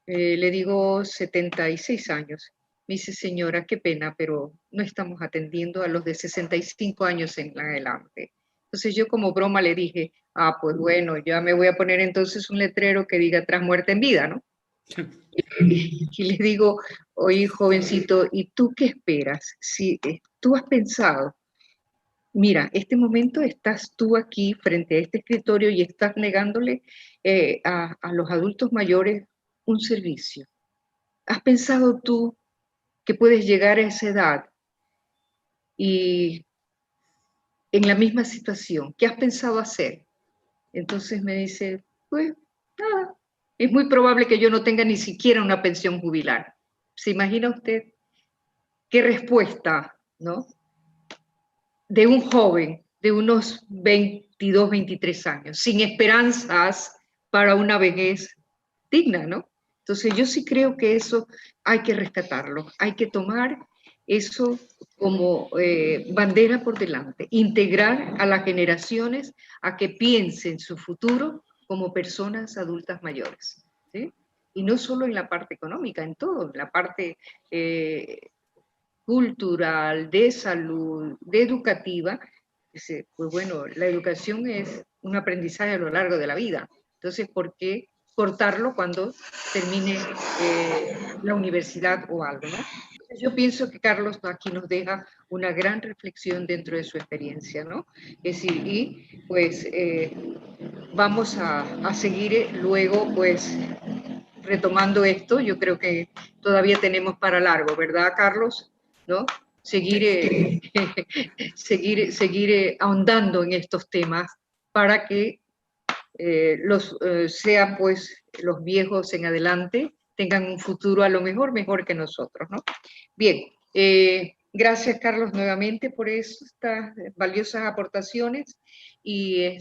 Le digo 76 años. Me dice, señora, qué pena, pero no estamos atendiendo a los de 65 años en adelante. Entonces yo como broma le dije, pues bueno, ya me voy a poner entonces un letrero que diga tras muerte en vida, ¿no? Y le digo, oye, jovencito, ¿y tú qué esperas? Si tú has pensado, mira, este momento estás tú aquí frente a este escritorio y estás negándole a los adultos mayores un servicio. ¿Has pensado tú que puedes llegar a esa edad y en la misma situación? ¿Qué has pensado hacer? Entonces me dice, pues nada, es muy probable que yo no tenga ni siquiera una pensión jubilar. ¿Se imagina usted qué respuesta, ¿no? De un joven de unos 22, 23 años, sin esperanzas para una vejez digna, ¿no? Entonces yo sí creo que eso hay que rescatarlo, hay que tomar eso como bandera por delante, integrar a las generaciones a que piensen su futuro como personas adultas mayores, ¿sí? Y no solo en la parte económica, en todo, en la parte cultural, de salud, de educativa. Pues bueno, la educación es un aprendizaje a lo largo de la vida. Entonces, ¿por qué cortarlo cuando termine la universidad o algo, ¿no? Entonces, yo pienso que Carlos aquí nos deja una gran reflexión dentro de su experiencia, ¿no? Es decir, y pues vamos a seguir luego, pues, retomando esto. Yo creo que todavía tenemos para largo, ¿verdad, Carlos? ¿No? Seguir ahondando en estos temas para que sean pues los viejos en adelante tengan un futuro a lo mejor mejor que nosotros, ¿no? Bien, gracias Carlos nuevamente por estas valiosas aportaciones y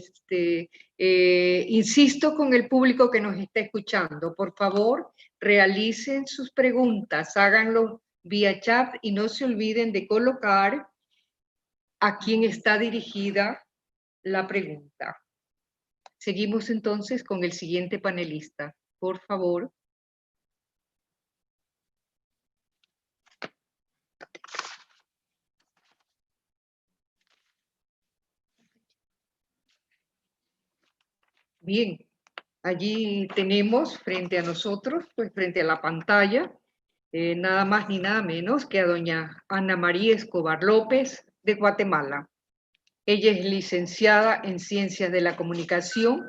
insisto con el público que nos está escuchando, por favor realicen sus preguntas, háganlo vía chat y no se olviden de colocar a quién está dirigida la pregunta. Seguimos entonces con el siguiente panelista. Por favor. Bien, allí tenemos frente a nosotros, pues frente a la pantalla, nada más ni nada menos que a doña Ana María Escobar López de Guatemala. Ella es licenciada en Ciencias de la Comunicación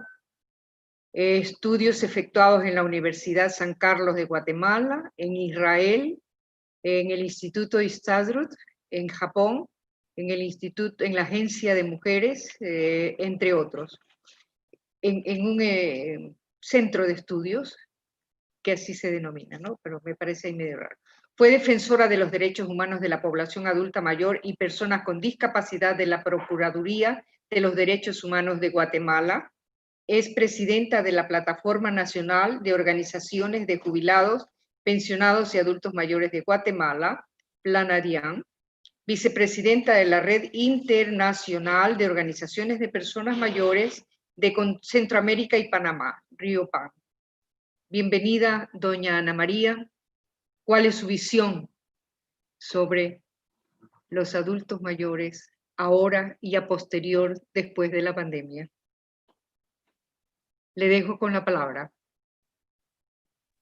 estudios efectuados en la Universidad San Carlos de Guatemala, en Israel, en el Instituto Histadrut, en Japón, en la Agencia de Mujeres, entre otros, en un centro de estudios, que así se denomina, ¿no? Pero me parece ahí medio raro. Fue defensora de los derechos humanos de la población adulta mayor y personas con discapacidad de la Procuraduría de los Derechos Humanos de Guatemala. Es presidenta de la Plataforma Nacional de Organizaciones de Jubilados, Pensionados y Adultos Mayores de Guatemala, Planarian. Vicepresidenta de la Red Internacional de Organizaciones de Personas Mayores de Centroamérica y Panamá, RIOPAN. Bienvenida, doña Ana María. ¿Cuál es su visión sobre los adultos mayores ahora y a posterior después de la pandemia? Le dejo con la palabra.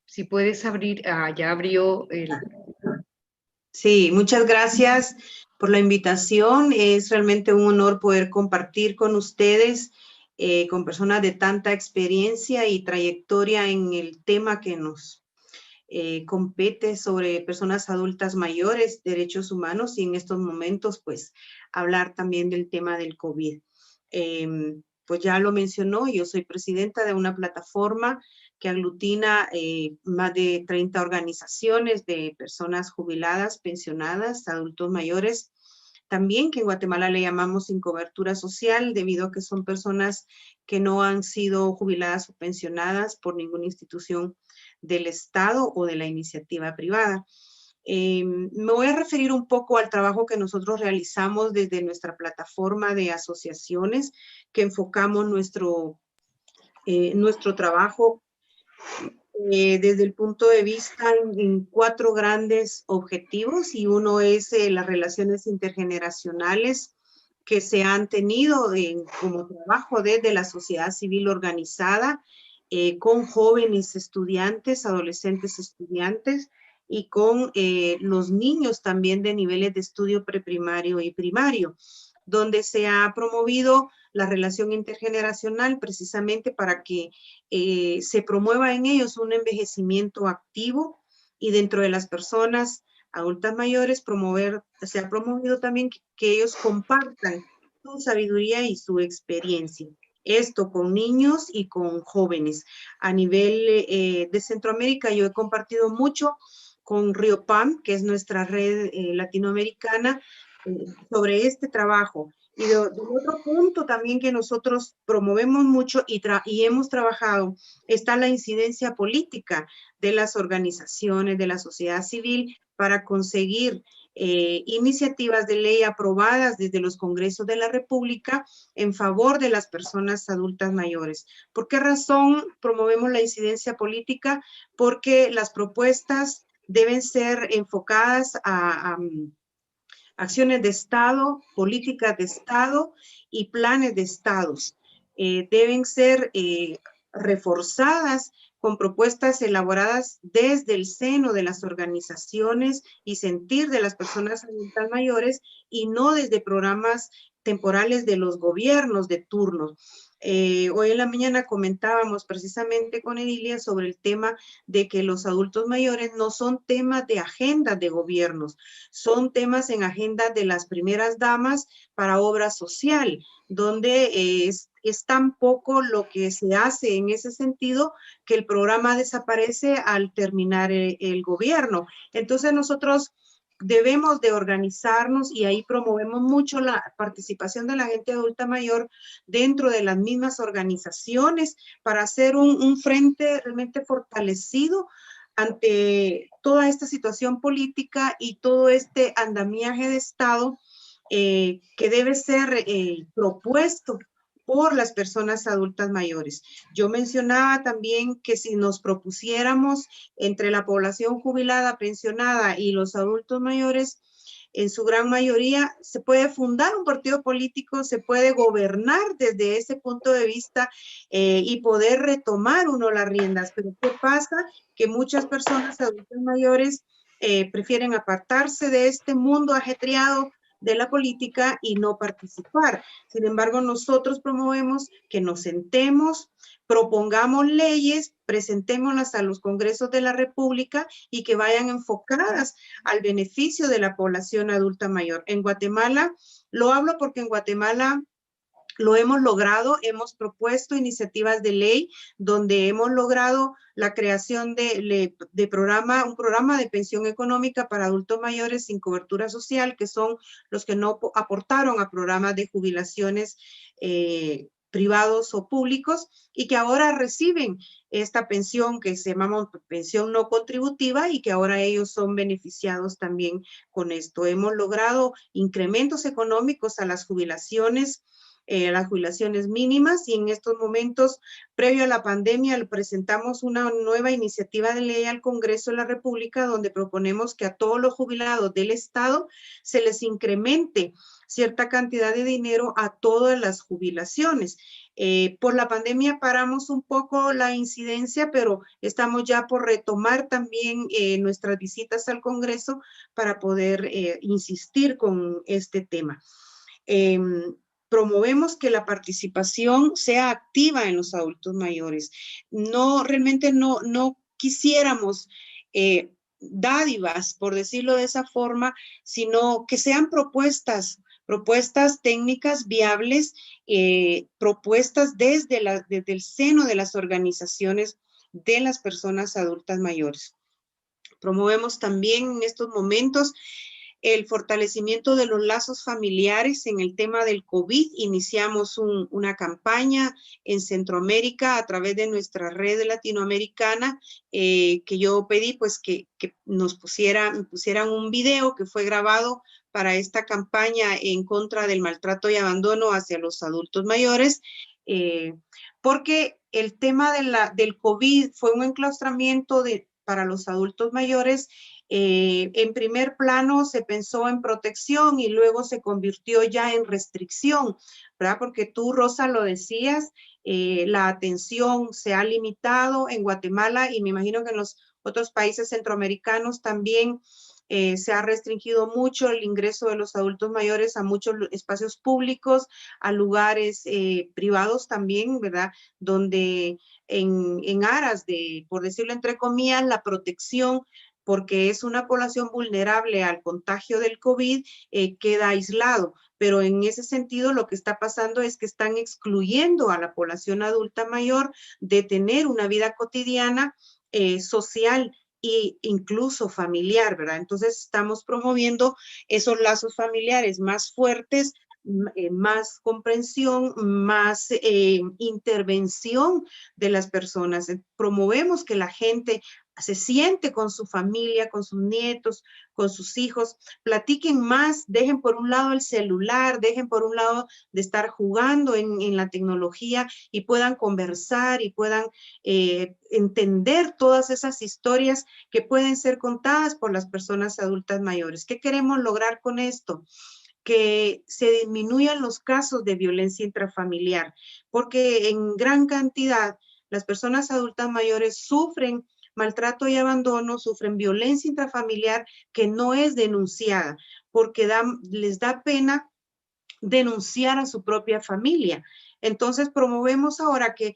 Si puedes abrir, ya abrió el... Sí, muchas gracias por la invitación. Es realmente un honor poder compartir con ustedes, con personas de tanta experiencia y trayectoria en el tema que nos compete sobre personas adultas mayores, derechos humanos, y en estos momentos, pues, hablar también del tema del COVID. Pues ya lo mencionó, yo soy presidenta de una plataforma que aglutina más de 30 organizaciones de personas jubiladas, pensionadas, adultos mayores, también que en Guatemala le llamamos sin cobertura social, debido a que son personas que no han sido jubiladas o pensionadas por ninguna institución del Estado o de la iniciativa privada. Me voy a referir un poco al trabajo que nosotros realizamos desde nuestra plataforma de asociaciones, que enfocamos nuestro trabajo desde el punto de vista en 4 grandes objetivos, y uno es las relaciones intergeneracionales que se han tenido como trabajo desde la sociedad civil organizada, con jóvenes estudiantes, adolescentes estudiantes, y con los niños también de niveles de estudio preprimario y primario, donde se ha promovido la relación intergeneracional precisamente para que se promueva en ellos un envejecimiento activo, y dentro de las personas adultas mayores se ha promovido también que ellos compartan su sabiduría y su experiencia. Esto con niños y con jóvenes. A nivel de Centroamérica, yo he compartido mucho con RIOPAN, que es nuestra red latinoamericana, sobre este trabajo. Y de otro punto también que nosotros promovemos mucho y hemos trabajado, está la incidencia política de las organizaciones, de la sociedad civil, para conseguir iniciativas de ley aprobadas desde los Congresos de la República en favor de las personas adultas mayores. ¿Por qué razón promovemos la incidencia política? Porque las propuestas deben ser enfocadas a acciones de Estado, políticas de Estado y planes de Estados. Deben ser reforzadas con propuestas elaboradas desde el seno de las organizaciones y sentir de las personas adultas mayores, y no desde programas temporales de los gobiernos de turno. Hoy en la mañana comentábamos precisamente con Edilia sobre el tema de que los adultos mayores no son temas de agenda de gobiernos, son temas en agenda de las primeras damas para obra social, donde es tan poco lo que se hace en ese sentido que el programa desaparece al terminar el gobierno. Entonces nosotros debemos de organizarnos, y ahí promovemos mucho la participación de la gente adulta mayor dentro de las mismas organizaciones para hacer un frente realmente fortalecido ante toda esta situación política y todo este andamiaje de Estado que debe ser propuesto por las personas adultas mayores. Yo mencionaba también que si nos propusiéramos entre la población jubilada, pensionada y los adultos mayores, en su gran mayoría se puede fundar un partido político, se puede gobernar desde ese punto de vista y poder retomar uno las riendas. Pero ¿qué pasa? Que muchas personas adultas mayores prefieren apartarse de este mundo ajetreado de la política y no participar. Sin embargo, nosotros promovemos que nos sentemos, propongamos leyes, presentémoslas a los congresos de la República y que vayan enfocadas al beneficio de la población adulta mayor. En Guatemala, lo hablo porque en Guatemala lo hemos logrado, hemos propuesto iniciativas de ley donde hemos logrado la creación de un programa de pensión económica para adultos mayores sin cobertura social, que son los que no aportaron a programas de jubilaciones privados o públicos y que ahora reciben esta pensión que se llama pensión no contributiva y que ahora ellos son beneficiados también con esto. Hemos logrado incrementos económicos a las jubilaciones mínimas y en estos momentos, previo a la pandemia, le presentamos una nueva iniciativa de ley al Congreso de la República donde proponemos que a todos los jubilados del Estado se les incremente cierta cantidad de dinero a todas las jubilaciones. Por la pandemia paramos un poco la incidencia, pero estamos ya por retomar también nuestras visitas al Congreso para poder insistir con este tema. Promovemos que la participación sea activa en los adultos mayores. Realmente no quisiéramos dádivas, por decirlo de esa forma, sino que sean propuestas técnicas viables, propuestas desde el seno de las organizaciones de las personas adultas mayores. Promovemos también en estos momentos el fortalecimiento de los lazos familiares en el tema del COVID. Iniciamos una campaña en Centroamérica a través de nuestra red latinoamericana que yo pedí pues que nos pusieran un video que fue grabado para esta campaña en contra del maltrato y abandono hacia los adultos mayores, porque el tema del COVID fue un enclaustramiento para los adultos mayores. En primer plano se pensó en protección y luego se convirtió ya en restricción, ¿verdad? Porque tú, Rosa, lo decías, la atención se ha limitado en Guatemala y me imagino que en los otros países centroamericanos también se ha restringido mucho el ingreso de los adultos mayores a muchos espacios públicos, a lugares privados también, ¿verdad? Donde en aras de, por decirlo entre comillas, la protección, porque es una población vulnerable al contagio del COVID, queda aislado. Pero en ese sentido lo que está pasando es que están excluyendo a la población adulta mayor de tener una vida cotidiana, social e incluso familiar, ¿verdad? Entonces estamos promoviendo esos lazos familiares más fuertes, más comprensión, más intervención de las personas. Promovemos que la gente se siente con su familia, con sus nietos, con sus hijos, platiquen más, dejen por un lado el celular, dejen por un lado de estar jugando en la tecnología y puedan conversar y puedan entender todas esas historias que pueden ser contadas por las personas adultas mayores. ¿Qué queremos lograr con esto? Que se disminuyan los casos de violencia intrafamiliar, porque en gran cantidad las personas adultas mayores sufren maltrato y abandono, sufren violencia intrafamiliar que no es denunciada, porque les da pena denunciar a su propia familia. Entonces promovemos ahora que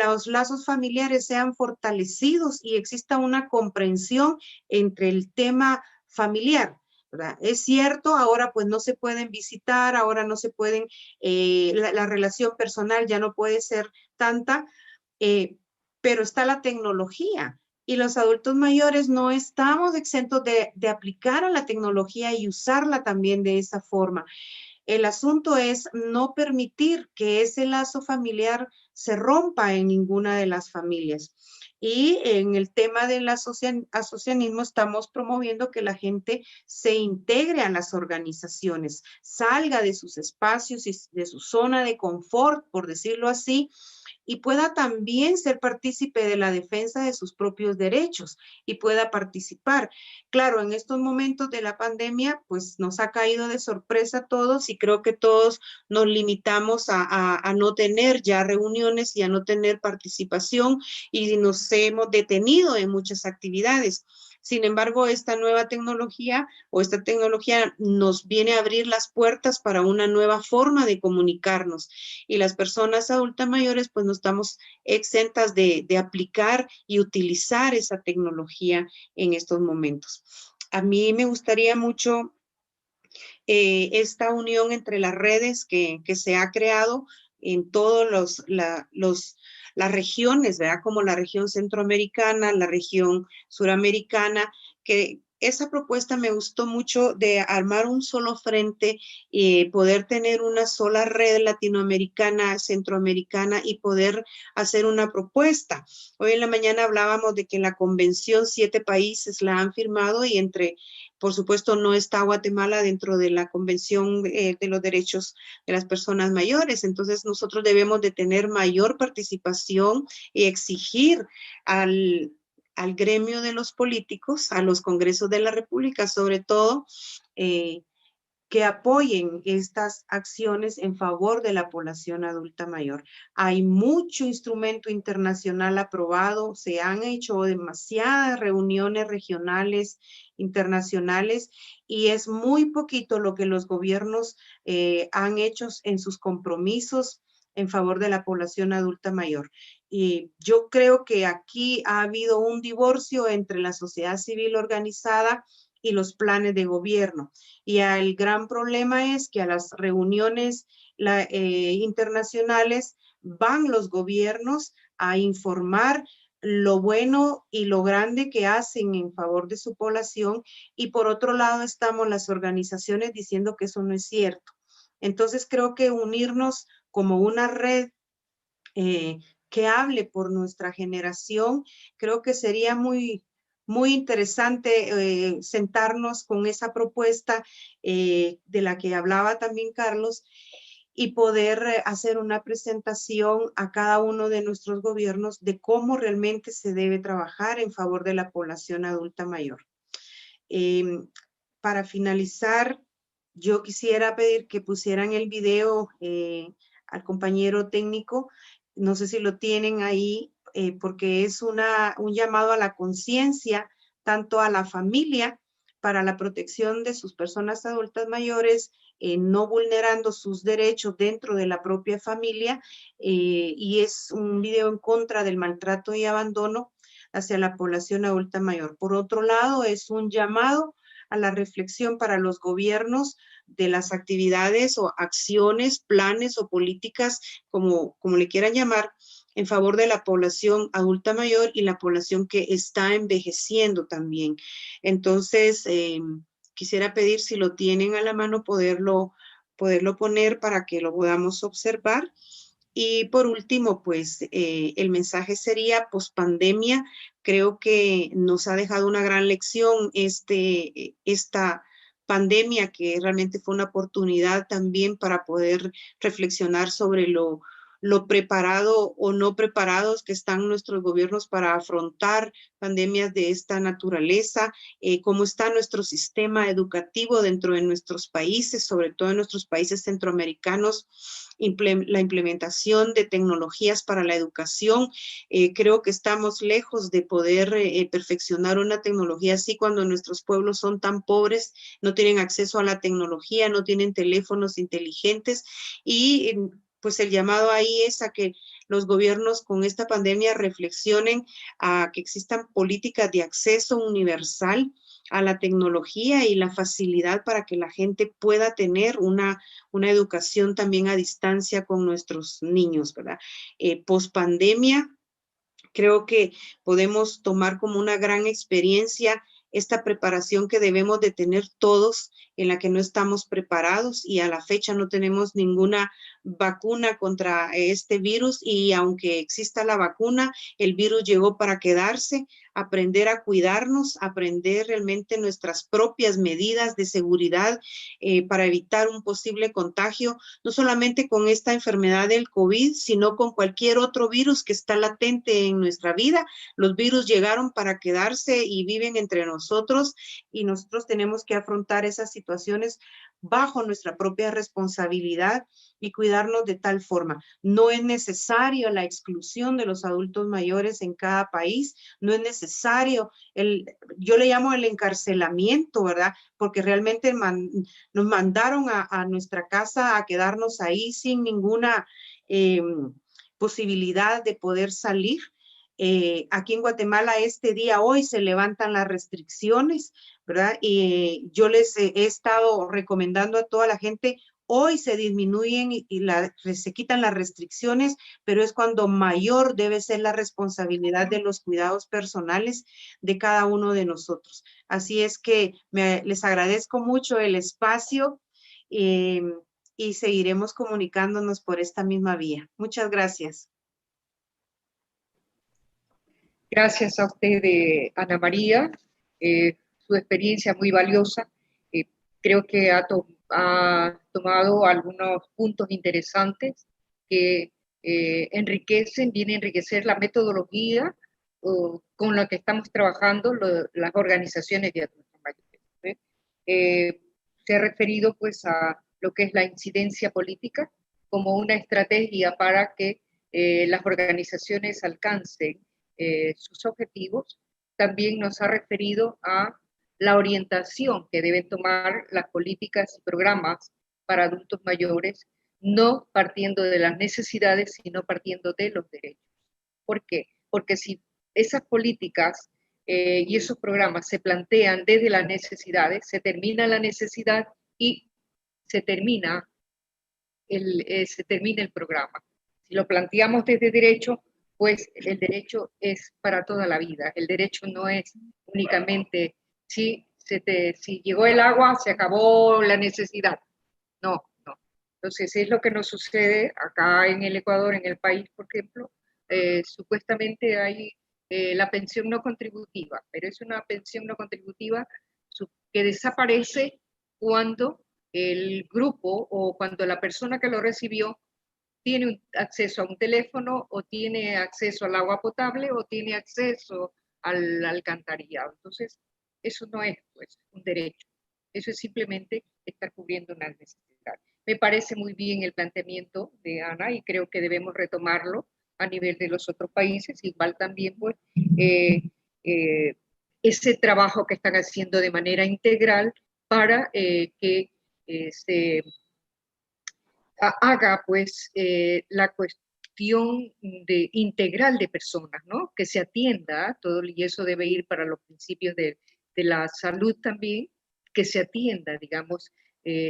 los lazos familiares sean fortalecidos y exista una comprensión entre el tema familiar, ¿verdad? Es cierto, ahora pues no se pueden visitar, ahora no se pueden, la relación personal ya no puede ser tanta, pero está la tecnología y los adultos mayores no estamos exentos de aplicar a la tecnología y usarla también de esa forma. El asunto es no permitir que ese lazo familiar se rompa en ninguna de las familias. Y en el tema del asociacionismo estamos promoviendo que la gente se integre a las organizaciones, salga de sus espacios y de su zona de confort, por decirlo así, y pueda también ser partícipe de la defensa de sus propios derechos y pueda participar. Claro, en estos momentos de la pandemia, pues nos ha caído de sorpresa a todos y creo que todos nos limitamos a no tener ya reuniones y a no tener participación y nos hemos detenido en muchas actividades. Sin embargo, esta nueva tecnología o esta tecnología nos viene a abrir las puertas para una nueva forma de comunicarnos, y las personas adultas mayores pues no estamos exentas de aplicar y utilizar esa tecnología en estos momentos. A mí me gustaría mucho esta unión entre las redes que se ha creado en todos las regiones, ¿verdad? Como la región centroamericana, la región suramericana, que esa propuesta me gustó mucho, de armar un solo frente y poder tener una sola red latinoamericana, centroamericana, y poder hacer una propuesta. Hoy en la mañana hablábamos de que en la convención 7 países la han firmado, y por supuesto, no está Guatemala dentro de la Convención de los Derechos de las Personas Mayores. Entonces, nosotros debemos de tener mayor participación y exigir al gremio de los políticos, a los congresos de la República, sobre todo, que apoyen estas acciones en favor de la población adulta mayor. Hay mucho instrumento internacional aprobado, se han hecho demasiadas reuniones regionales, internacionales, y es muy poquito lo que los gobiernos han hecho en sus compromisos en favor de la población adulta mayor. Y yo creo que aquí ha habido un divorcio entre la sociedad civil organizada y los planes de gobierno. Y el gran problema es que a las reuniones internacionales van los gobiernos a informar lo bueno y lo grande que hacen en favor de su población, y por otro lado estamos las organizaciones diciendo que eso no es cierto. Entonces creo que unirnos como una red que hable por nuestra generación, creo que sería muy interesante sentarnos con esa propuesta de la que hablaba también Carlos, y poder hacer una presentación a cada uno de nuestros gobiernos de cómo realmente se debe trabajar en favor de la población adulta mayor. Para finalizar, yo quisiera pedir que pusieran el video al compañero técnico. No sé si lo tienen ahí, porque es un llamado a la conciencia, tanto a la familia, para la protección de sus personas adultas mayores, no vulnerando sus derechos dentro de la propia familia, y es un video en contra del maltrato y abandono hacia la población adulta mayor. Por otro lado, es un llamado a la reflexión para los gobiernos de las actividades o acciones, planes o políticas, como le quieran llamar, en favor de la población adulta mayor y la población que está envejeciendo también. Entonces, quisiera pedir, si lo tienen a la mano, poderlo poner para que lo podamos observar. Y por último, pues el mensaje sería: pospandemia, creo que nos ha dejado una gran lección esta pandemia, que realmente fue una oportunidad también para poder reflexionar sobre lo preparado o no preparados que están nuestros gobiernos para afrontar pandemias de esta naturaleza, cómo está nuestro sistema educativo dentro de nuestros países, sobre todo en nuestros países centroamericanos, la implementación de tecnologías para la educación. Creo que estamos lejos de poder perfeccionar una tecnología así cuando nuestros pueblos son tan pobres, no tienen acceso a la tecnología, no tienen teléfonos inteligentes, y pues el llamado ahí es a que los gobiernos con esta pandemia reflexionen a que existan políticas de acceso universal a la tecnología y la facilidad para que la gente pueda tener una educación también a distancia con nuestros niños, ¿verdad? Pospandemia, creo que podemos tomar como una gran experiencia esta preparación que debemos de tener todos, en la que no estamos preparados, y a la fecha no tenemos ninguna vacuna contra este virus, y aunque exista la vacuna, el virus llegó para quedarse. Aprender a cuidarnos, aprender realmente nuestras propias medidas de seguridad para evitar un posible contagio, no solamente con esta enfermedad del COVID, sino con cualquier otro virus que está latente en nuestra vida. Los virus llegaron para quedarse y viven entre nosotros. nosotros y nosotros tenemos que afrontar esas situaciones bajo nuestra propia responsabilidad y cuidarnos de tal forma. No es necesario la exclusión de los adultos mayores en cada país, no es necesario yo le llamo el encarcelamiento, ¿verdad? Porque realmente nos mandaron a nuestra casa a quedarnos ahí sin ninguna posibilidad de poder salir. Aquí en Guatemala hoy se levantan las restricciones, ¿verdad? Y yo les he estado recomendando a toda la gente, hoy se disminuyen y se quitan las restricciones, pero es cuando mayor debe ser la responsabilidad de los cuidados personales de cada uno de nosotros. Así es que les agradezco mucho el espacio y seguiremos comunicándonos por esta misma vía. Muchas gracias. Gracias a usted, Ana María, su experiencia muy valiosa. Creo que ha tomado algunos puntos interesantes que viene a enriquecer la metodología con la que estamos trabajando las organizaciones de adultos mayores. Se ha referido pues a lo que es la incidencia política como una estrategia para que las organizaciones alcancen sus objetivos. También nos ha referido a la orientación que deben tomar las políticas y programas para adultos mayores, no partiendo de las necesidades, sino partiendo de los derechos. ¿Por qué? Porque si esas políticas y esos programas se plantean desde las necesidades, se termina la necesidad y se termina el programa. Si lo planteamos desde derecho, pues el derecho es para toda la vida. El derecho no es únicamente si llegó el agua, se acabó la necesidad. No, no. Entonces es lo que nos sucede acá en el Ecuador, en el país, por ejemplo. Supuestamente hay la pensión no contributiva, pero es una pensión no contributiva que desaparece cuando el grupo o cuando la persona que lo recibió tiene acceso a un teléfono o tiene acceso al agua potable o tiene acceso al alcantarillado. Entonces, eso no es pues, un derecho. Eso es simplemente estar cubriendo una necesidad. Me parece muy bien el planteamiento de Ana y creo que debemos retomarlo a nivel de los otros países. Igual también pues, ese trabajo que están haciendo de manera integral para que se haga pues la cuestión integral de personas, ¿no? Que se atienda todo, y eso debe ir para los principios de la salud también, que se atienda, digamos,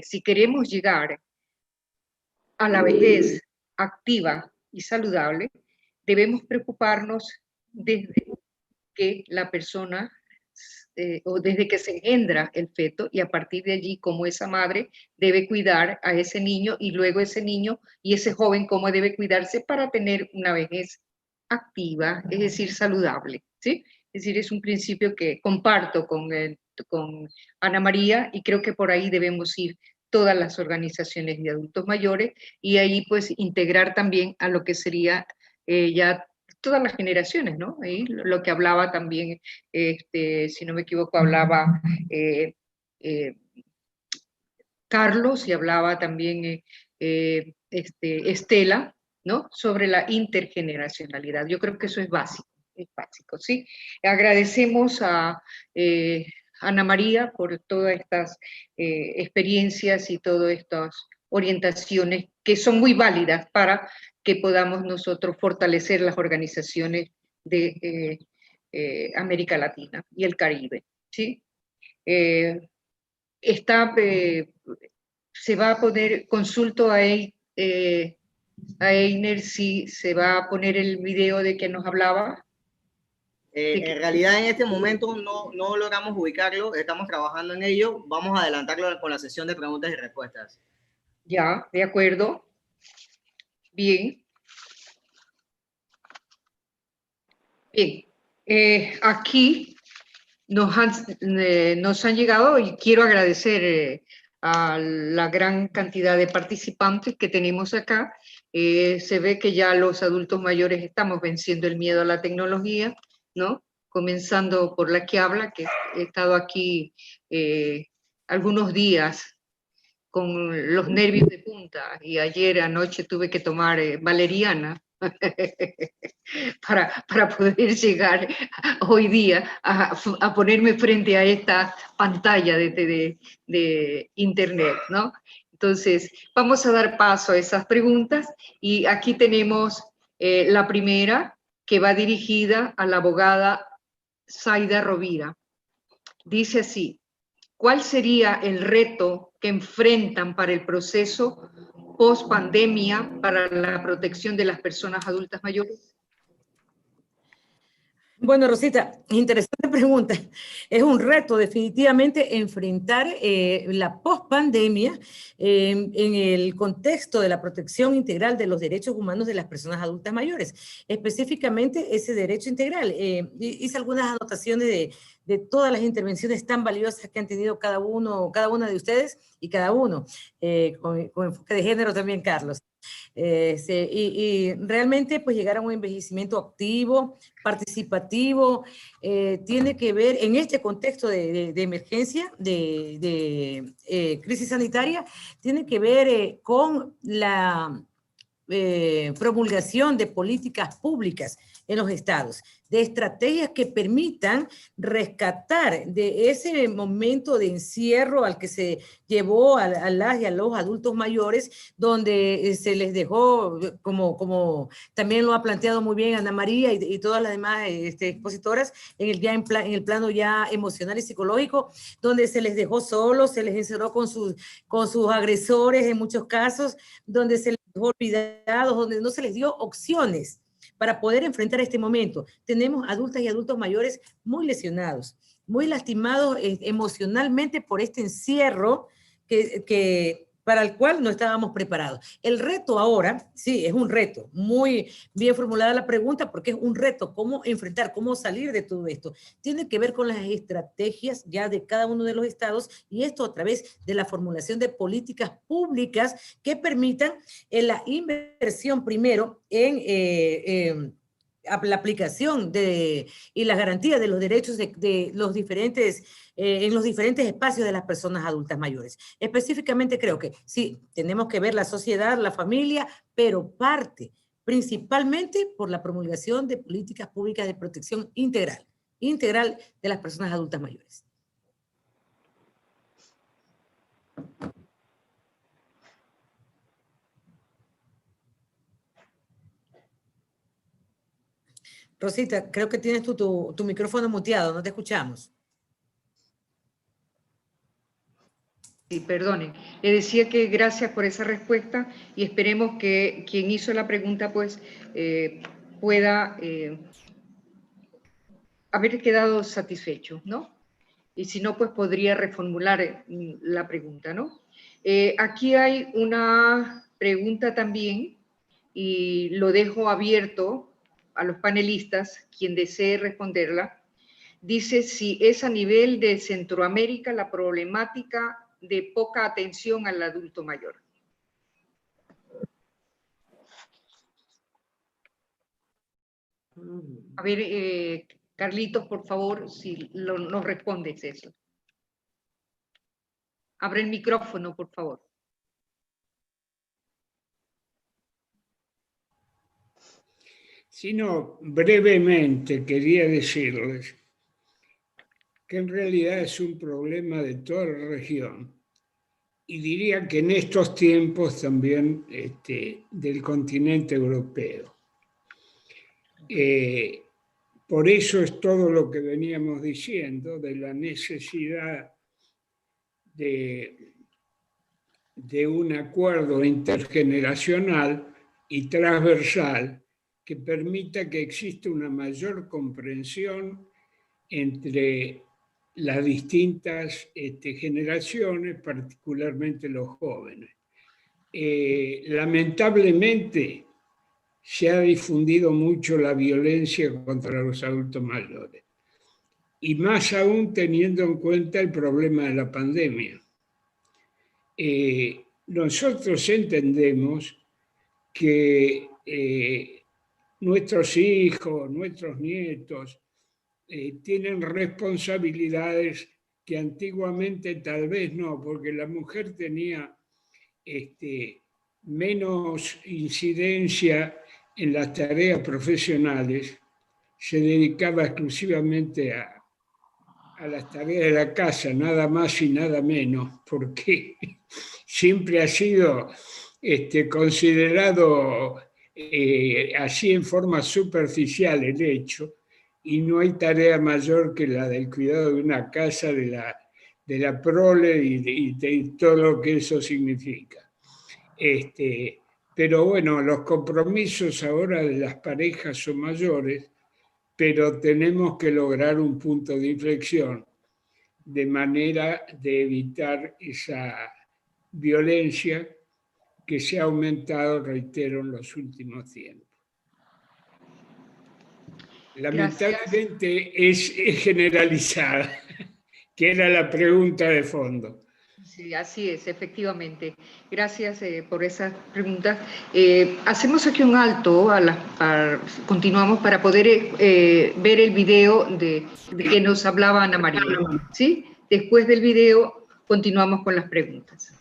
si queremos llegar a la vejez activa y saludable, debemos preocuparnos desde que la persona o desde que se engendra el feto y a partir de allí cómo esa madre debe cuidar a ese niño y luego ese niño y ese joven cómo debe cuidarse para tener una vejez activa, es decir, saludable, ¿sí? Es decir, es un principio que comparto con Ana María y creo que por ahí debemos ir todas las organizaciones de adultos mayores y ahí pues integrar también a lo que sería ya todas las generaciones, ¿no? Ahí lo que hablaba también, si no me equivoco, hablaba Carlos y hablaba también Estela, ¿no? Sobre la intergeneracionalidad. Yo creo que eso es básico, ¿sí? Agradecemos a Ana María por todas estas experiencias y todas estas orientaciones que son muy válidas para que podamos nosotros fortalecer las organizaciones de América Latina y el Caribe, ¿sí? Se va a poner, consulto a Einer si se va a poner el video de que nos hablaba. En realidad en este momento no logramos ubicarlo, estamos trabajando en ello, vamos a adelantarlo con la sesión de preguntas y respuestas. Ya, de acuerdo. Bien. Bien. Aquí nos han llegado y quiero agradecer a la gran cantidad de participantes que tenemos acá. Se ve que ya los adultos mayores estamos venciendo el miedo a la tecnología, ¿no? comenzando por la que habla, que he estado aquí algunos días con los nervios de punta, y ayer anoche tuve que tomar valeriana para poder llegar hoy día a ponerme frente a esta pantalla de internet, ¿no? Entonces, vamos a dar paso a esas preguntas, y aquí tenemos la primera, que va dirigida a la abogada Zaida Rovira. Dice así: ¿cuál sería el reto que enfrentan para el proceso post-pandemia para la protección de las personas adultas mayores? Bueno, Rosita, interesante pregunta. Es un reto definitivamente enfrentar la pospandemia en el contexto de la protección integral de los derechos humanos de las personas adultas mayores. Específicamente ese derecho integral. Hice algunas anotaciones de todas las intervenciones tan valiosas que han tenido cada una de ustedes y cada uno, con enfoque de género también, Carlos. Y realmente pues llegar a un envejecimiento activo, participativo, tiene que ver en este contexto de emergencia, de crisis sanitaria, tiene que ver con la promulgación de políticas públicas en los estados, de estrategias que permitan rescatar de ese momento de encierro al que se llevó a las y a los adultos mayores, donde se les dejó, como también lo ha planteado muy bien Ana María y todas las demás expositoras, en el plano ya emocional y psicológico, donde se les dejó solos, se les encerró con sus agresores en muchos casos, donde se les dejó olvidados, donde no se les dio opciones para poder enfrentar este momento. Tenemos adultas y adultos mayores muy lesionados, muy lastimados emocionalmente por este encierro para el cual no estábamos preparados. El reto ahora, sí, es un reto, muy bien formulada la pregunta, porque es un reto, cómo enfrentar, cómo salir de todo esto. Tiene que ver con las estrategias ya de cada uno de los estados, y esto a través de la formulación de políticas públicas que permitan la inversión primero en la aplicación y la garantía de los derechos de los diferentes, en los diferentes espacios de las personas adultas mayores. Específicamente creo que sí, tenemos que ver la sociedad, la familia, pero parte principalmente por la promulgación de políticas públicas de protección integral de las personas adultas mayores. Rosita, creo que tienes tu micrófono muteado, no te escuchamos. Sí, perdonen. Le decía que gracias por esa respuesta, y esperemos que quien hizo la pregunta pues pueda haber quedado satisfecho, ¿no? Y si no, pues podría reformular la pregunta, ¿no? Aquí hay una pregunta también, y lo dejo abierto a los panelistas, quien desee responderla. Dice si es a nivel de Centroamérica la problemática de poca atención al adulto mayor. A ver, Carlitos, por favor, si nos respondes eso. Abre el micrófono, por favor. Si no, brevemente quería decirles que en realidad es un problema de toda la región, y diría que en estos tiempos también del continente europeo. Por eso es todo lo que veníamos diciendo de la necesidad de un acuerdo intergeneracional y transversal que permita que exista una mayor comprensión entre las distintas generaciones, particularmente los jóvenes. Lamentablemente, se ha difundido mucho la violencia contra los adultos mayores, y más aún teniendo en cuenta el problema de la pandemia. Nosotros entendemos que nuestros hijos, nuestros nietos, tienen responsabilidades que antiguamente tal vez no, porque la mujer tenía menos incidencia en las tareas profesionales, se dedicaba exclusivamente a las tareas de la casa, nada más y nada menos, porque siempre ha sido considerado así en forma superficial el hecho, y no hay tarea mayor que la del cuidado de una casa, de la prole y de todo lo que eso significa. Pero bueno, los compromisos ahora de las parejas son mayores, pero tenemos que lograr un punto de inflexión de manera de evitar esa violencia que se ha aumentado, reitero, en los últimos tiempos. Lamentablemente es generalizada, que era la pregunta de fondo. Sí, así es, efectivamente. Gracias por esas preguntas. Hacemos aquí un alto, continuamos para poder ver el video de que nos hablaba Ana María, ¿sí? Después del video continuamos con las preguntas.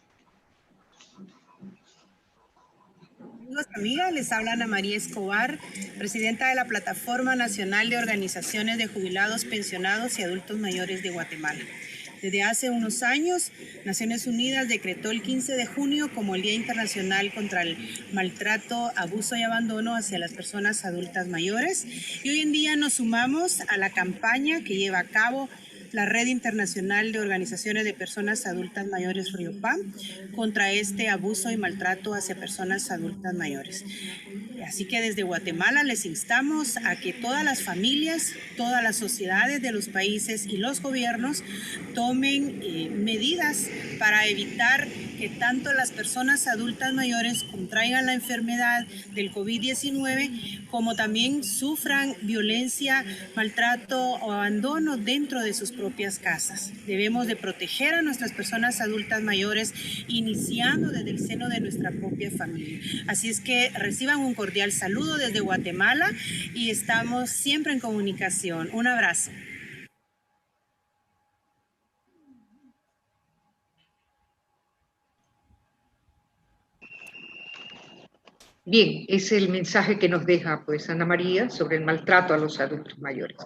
Amigos, amigas, les habla Ana María Escobar, presidenta de la Plataforma Nacional de Organizaciones de Jubilados, Pensionados y Adultos Mayores de Guatemala. Desde hace unos años, Naciones Unidas decretó el 15 de junio como el Día Internacional contra el Maltrato, Abuso y Abandono hacia las personas adultas mayores. Y hoy en día nos sumamos a la campaña que lleva a cabo la Red Internacional de Organizaciones de Personas Adultas Mayores RIOPAM contra este abuso y maltrato hacia personas adultas mayores. Así que desde Guatemala les instamos a que todas las familias, todas las sociedades de los países y los gobiernos tomen medidas para evitar que tanto las personas adultas mayores contraigan la enfermedad del COVID-19 como también sufran violencia, maltrato o abandono dentro de sus propias casas. Debemos de proteger a nuestras personas adultas mayores iniciando desde el seno de nuestra propia familia. Así es que reciban un cordial saludo desde Guatemala y estamos siempre en comunicación. Un abrazo. Bien, es el mensaje que nos deja pues Ana María sobre el maltrato a los adultos mayores.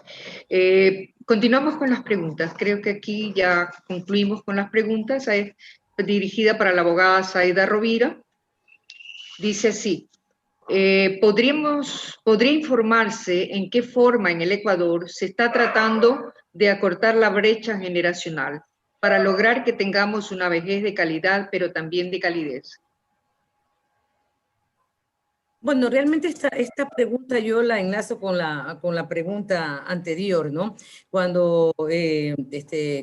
Continuamos con las preguntas. Creo que aquí ya concluimos con las preguntas. Es dirigida para la abogada Zaida Rovira. Dice así, ¿podría informarse en qué forma en el Ecuador se está tratando de acortar la brecha generacional para lograr que tengamos una vejez de calidad, pero también de calidez? Bueno, realmente esta pregunta yo la enlazo con la pregunta anterior, ¿no? Cuando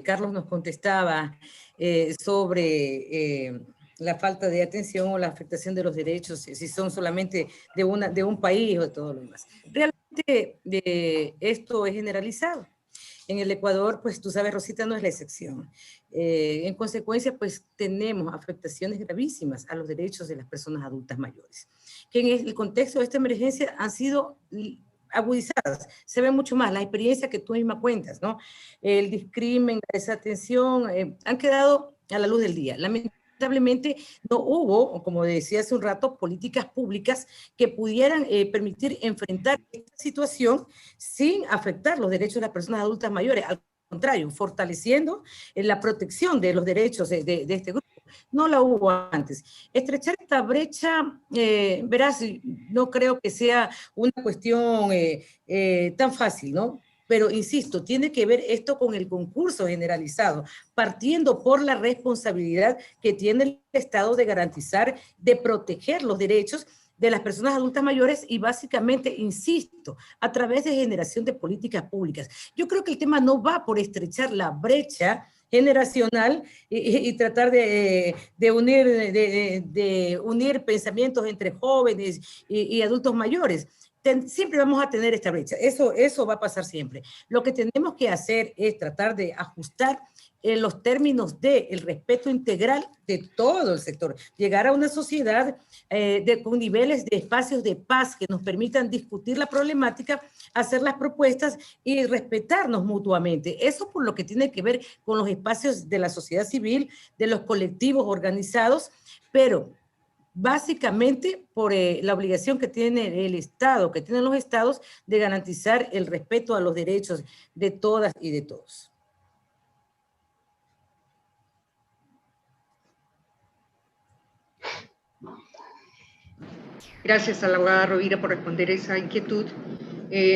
Carlos nos contestaba sobre la falta de atención o la afectación de los derechos, si son solamente de un país o de todo lo demás. Realmente esto es generalizado. En el Ecuador, pues tú sabes, Rosita, no es la excepción. En consecuencia, pues tenemos afectaciones gravísimas a los derechos de las personas adultas mayores, que en el contexto de esta emergencia han sido agudizadas. Se ve mucho más la experiencia que tú misma cuentas, ¿no? El discrimen, la desatención, han quedado a la luz del día. Lamentablemente no hubo, como decía hace un rato, políticas públicas que pudieran permitir enfrentar esta situación sin afectar los derechos de las personas adultas mayores. Al contrario, fortaleciendo la protección de los derechos de este grupo. No la hubo antes. Estrechar esta brecha, verás, no creo que sea una cuestión tan fácil, ¿no? Pero insisto, tiene que ver esto con el concurso generalizado, partiendo por la responsabilidad que tiene el Estado de garantizar, de proteger los derechos de las personas adultas mayores y básicamente, insisto, a través de generación de políticas públicas. Yo creo que el tema no va por estrechar la brecha generacional y tratar de unir pensamientos entre jóvenes y adultos mayores. siempre vamos a tener esta brecha, eso va a pasar siempre. Lo que tenemos que hacer es tratar de ajustar en los términos del respeto integral de todo el sector, llegar a una sociedad con niveles de espacios de paz que nos permitan discutir la problemática, hacer las propuestas y respetarnos mutuamente. Eso por lo que tiene que ver con los espacios de la sociedad civil, de los colectivos organizados, pero básicamente por la obligación que tiene el Estado, que tienen los estados, de garantizar el respeto a los derechos de todas y de todos. Gracias a la abogada Rovira por responder esa inquietud.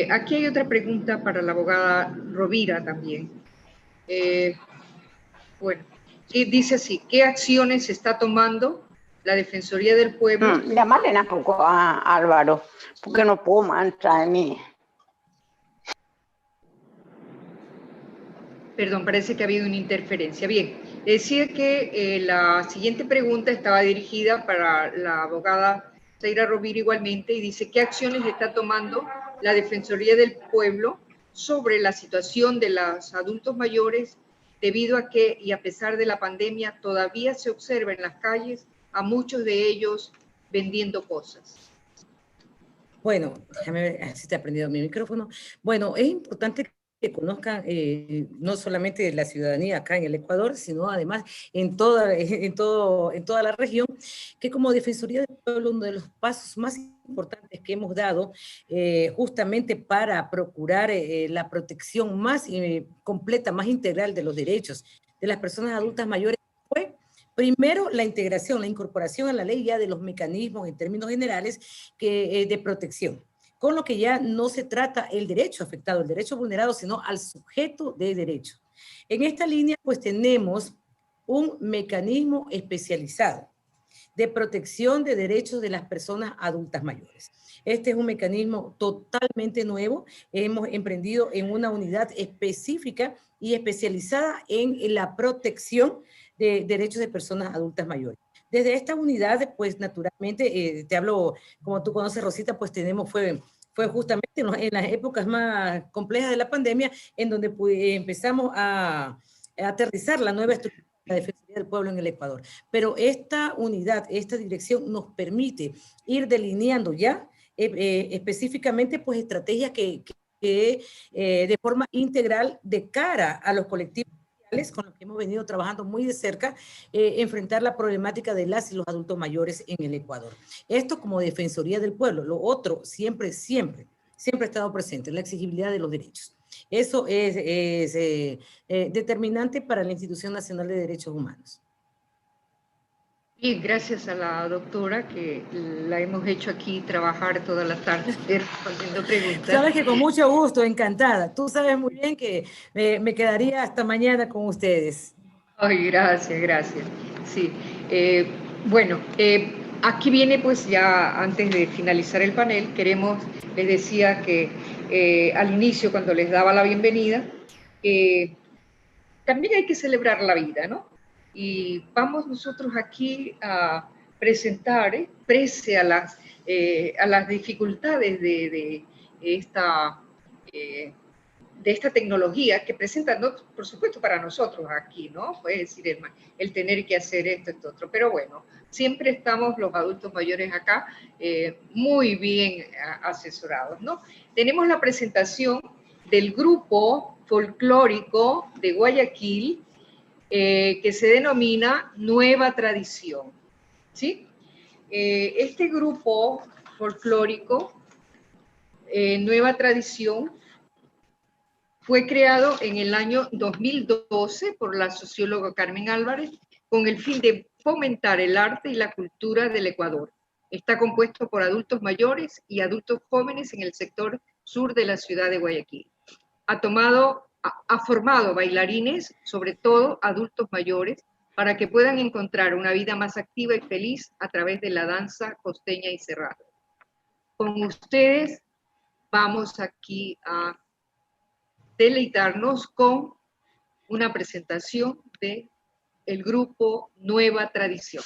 Aquí hay otra pregunta para la abogada Rovira también. Bueno, dice así, ¿qué acciones está tomando la Defensoría del Pueblo? Llamarle un poco a Álvaro, porque no puedo más entrar en mí. Perdón, parece que ha habido una interferencia. Bien, decía que la siguiente pregunta estaba dirigida para la abogada Zaira Rovira igualmente, y dice, ¿qué acciones está tomando la Defensoría del Pueblo sobre la situación de los adultos mayores debido a que, y a pesar de la pandemia, todavía se observa en las calles a muchos de ellos vendiendo cosas? Bueno, déjame ver si te ha prendido mi micrófono. Bueno, es importante que conozcan no solamente la ciudadanía acá en el Ecuador, sino además en toda la región, que como Defensoría del Pueblo, uno de los pasos más importantes que hemos dado justamente para procurar la protección más completa, más integral de los derechos de las personas adultas mayores fue primero la integración, la incorporación a la ley ya de los mecanismos en términos generales de protección, con lo que ya no se trata el derecho afectado, el derecho vulnerado, sino al sujeto de derecho. En esta línea, pues tenemos un mecanismo especializado de protección de derechos de las personas adultas mayores. Este es un mecanismo totalmente nuevo. Hemos emprendido en una unidad específica y especializada en la protección de derechos de personas adultas mayores. Desde esta unidad, pues naturalmente, te hablo, como tú conoces, Rosita, pues fue justamente en las épocas más complejas de la pandemia en donde empezamos a aterrizar la nueva estructura de la Defensoría del Pueblo en el Ecuador. Pero esta unidad, esta dirección nos permite ir delineando ya específicamente pues estrategias que de forma integral de cara a los colectivos con los que hemos venido trabajando muy de cerca, enfrentar la problemática de las y los adultos mayores en el Ecuador. Esto como Defensoría del Pueblo. Lo otro siempre ha estado presente, la exigibilidad de los derechos. Eso es determinante para la Institución Nacional de Derechos Humanos. Y gracias a la doctora que la hemos hecho aquí trabajar toda la tarde respondiendo preguntas. Sabes que con mucho gusto, encantada. Tú sabes muy bien que me quedaría hasta mañana con ustedes. Ay, gracias. Sí, bueno, aquí viene pues ya antes de finalizar el panel, les decía que al inicio cuando les daba la bienvenida, también hay que celebrar la vida, ¿no? Y vamos nosotros aquí a presentar, pese a las dificultades de esta tecnología que presentan, ¿no? Por supuesto para nosotros aquí, ¿no? Puede decir el tener que hacer esto, otro, pero bueno, siempre estamos los adultos mayores acá muy bien asesorados, ¿no? Tenemos la presentación del grupo folclórico de Guayaquil, que se denomina Nueva Tradición, ¿sí? Este grupo folclórico, Nueva Tradición, fue creado en el año 2012 por la socióloga Carmen Álvarez con el fin de fomentar el arte y la cultura del Ecuador. Está compuesto por adultos mayores y adultos jóvenes en el sector sur de la ciudad de Guayaquil. Ha formado bailarines, sobre todo adultos mayores, para que puedan encontrar una vida más activa y feliz a través de la danza costeña y serrana. Con ustedes vamos aquí a deleitarnos con una presentación de el grupo Nueva Tradición.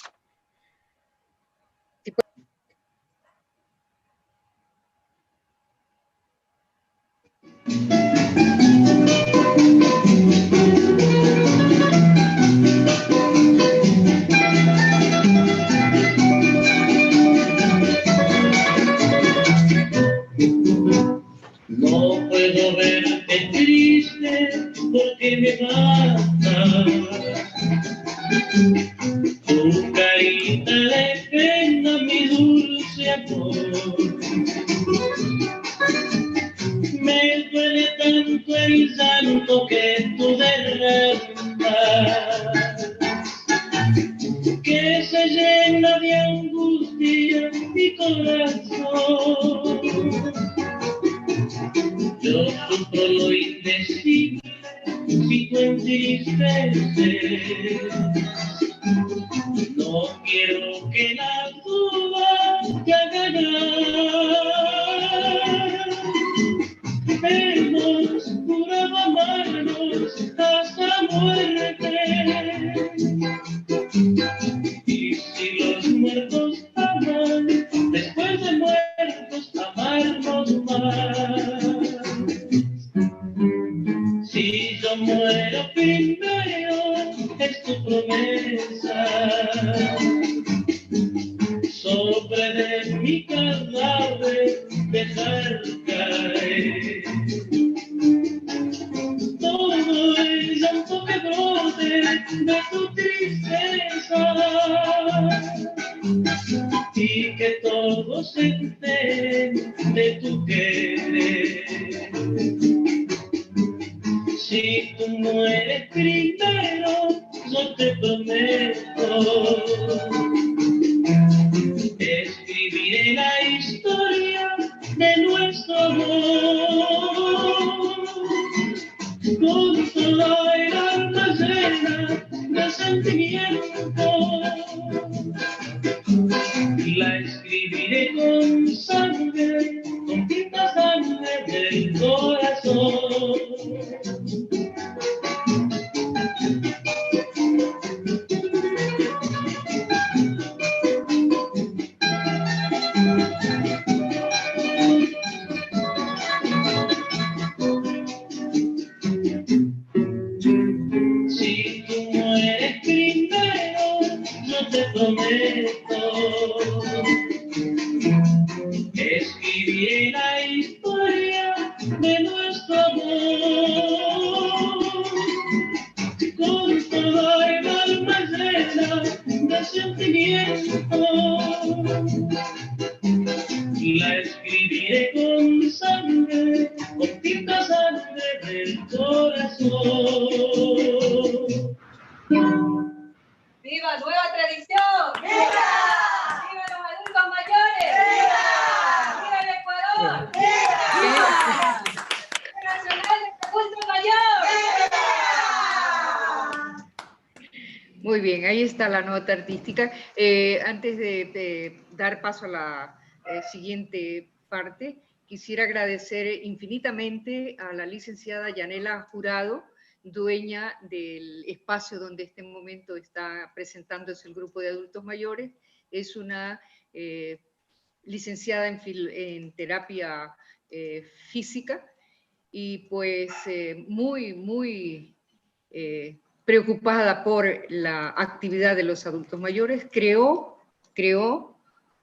No puedo verte triste porque me mata tu carita de pena, mi dulce amor. Me duele tanto el llanto que tú derramas, que se llena de angustia mi corazón. Yo sufro lo indecible si tú entristeces. No quiero que la duda te haga ganar. Hemos jurado amarnos hasta la muerte. Y si los muertos aman, después de muertos amarnos más. Si yo muero primero, es tu promesa. Sobre de mi cadáver dejar caer todo el llanto que brote de tu tristeza, y que todos se enteren de tu querer. Si tú mueres primero, yo te prometo escribiré la historia de nuestro amor, con toda el alma llena de sentimiento. La escribiré con sangre, con tinta sangre del corazón. Si tú mueres primero, yo te prometo escribiré la historia de nuestro amor, con toda el alma llena de sentimiento. La escribiré con sangre, con tinta sangre del corazón. ¡Viva Nueva Tradición! ¡Viva! ¡Viva los adultos mayores! ¡Viva! ¡Viva el Ecuador! ¡Viva! ¡Viva Nacional de Adulto Mayor! ¡Viva! Muy bien, ahí está la nota artística. Antes de dar paso a la siguiente parte, quisiera agradecer infinitamente a la licenciada Yanela Jurado, dueña del espacio donde este momento está presentándose el grupo de adultos mayores. Es una licenciada en terapia física y pues muy preocupada por la actividad de los adultos mayores, creó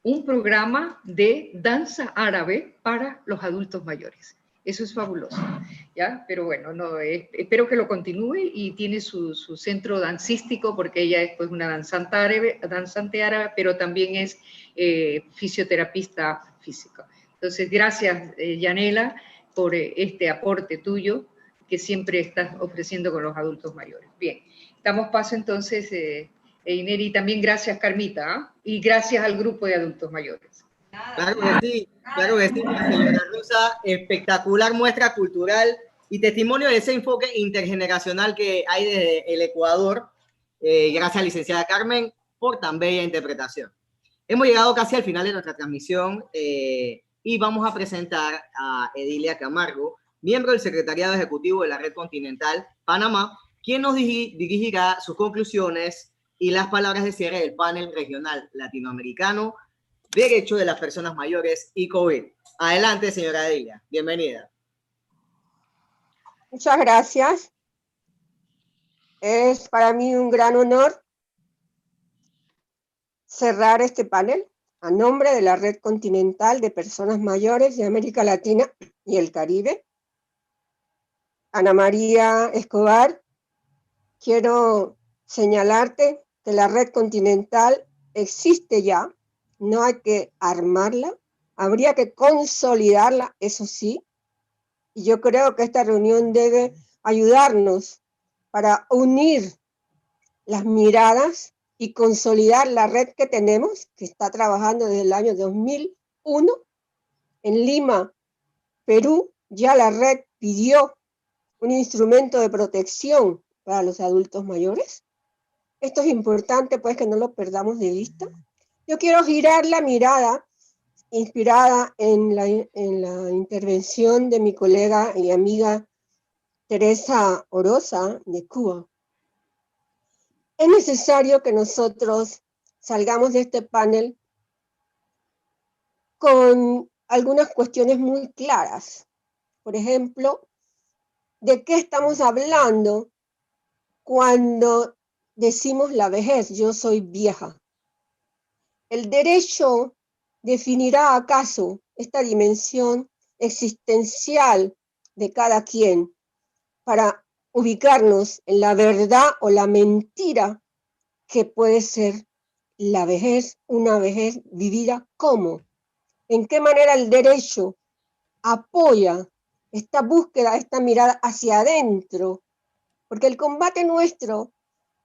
un programa de danza árabe para los adultos mayores. Eso es fabuloso, ¿ya? Pero bueno, espero que lo continúe y tiene su centro dancístico porque ella es pues una danzante árabe, pero también es fisioterapista físico. Entonces, gracias, Yanela, por este aporte tuyo que siempre estás ofreciendo con los adultos mayores. Bien, damos paso entonces, Ineri, también gracias, Carmita, y gracias al grupo de adultos mayores. Claro que sí, señora Rosa, espectacular muestra cultural y testimonio de ese enfoque intergeneracional que hay desde el Ecuador. Gracias, licenciada Carmen, por tan bella interpretación. Hemos llegado casi al final de nuestra transmisión y vamos a presentar a Edilia Camargo, miembro del Secretariado Ejecutivo de la Red Continental Panamá, quien nos dirigirá sus conclusiones y las palabras de cierre del panel regional latinoamericano Derecho de las Personas Mayores y COVID. Adelante, señora Edilia. Bienvenida. Muchas gracias. Es para mí un gran honor cerrar este panel a nombre de la Red Continental de Personas Mayores de América Latina y el Caribe. Ana María Escobar, quiero señalarte que la Red Continental existe ya, no hay que armarla, habría que consolidarla, eso sí, y yo creo que esta reunión debe ayudarnos para unir las miradas y consolidar la red que tenemos, que está trabajando desde el año 2001. En Lima, Perú, ya la red pidió un instrumento de protección para los adultos mayores. Esto es importante, pues, que no lo perdamos de vista. Yo quiero girar la mirada, inspirada en la intervención de mi colega y amiga Teresa Orosa, de Cuba. Es necesario que nosotros salgamos de este panel con algunas cuestiones muy claras. Por ejemplo, ¿de qué estamos hablando cuando decimos la vejez? Yo soy vieja. ¿El derecho definirá acaso esta dimensión existencial de cada quien para ubicarnos en la verdad o la mentira que puede ser la vejez, una vejez vivida cómo? ¿En qué manera el derecho apoya esta búsqueda, esta mirada hacia adentro? Porque el combate nuestro,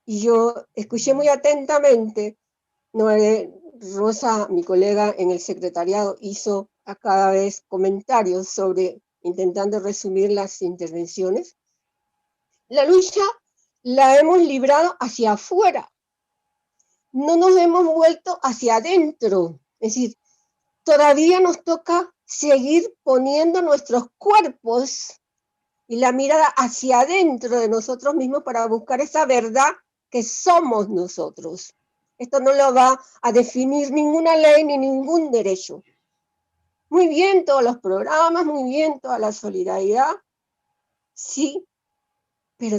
y yo escuché muy atentamente, Rosa, mi colega en el secretariado, hizo a cada vez comentarios sobre, intentando resumir las intervenciones. La lucha la hemos librado hacia afuera, no nos hemos vuelto hacia adentro, es decir, todavía nos toca seguir poniendo nuestros cuerpos y la mirada hacia adentro de nosotros mismos para buscar esa verdad que somos nosotros. Esto no lo va a definir ninguna ley ni ningún derecho. Muy bien todos los programas, muy bien toda la solidaridad, sí, pero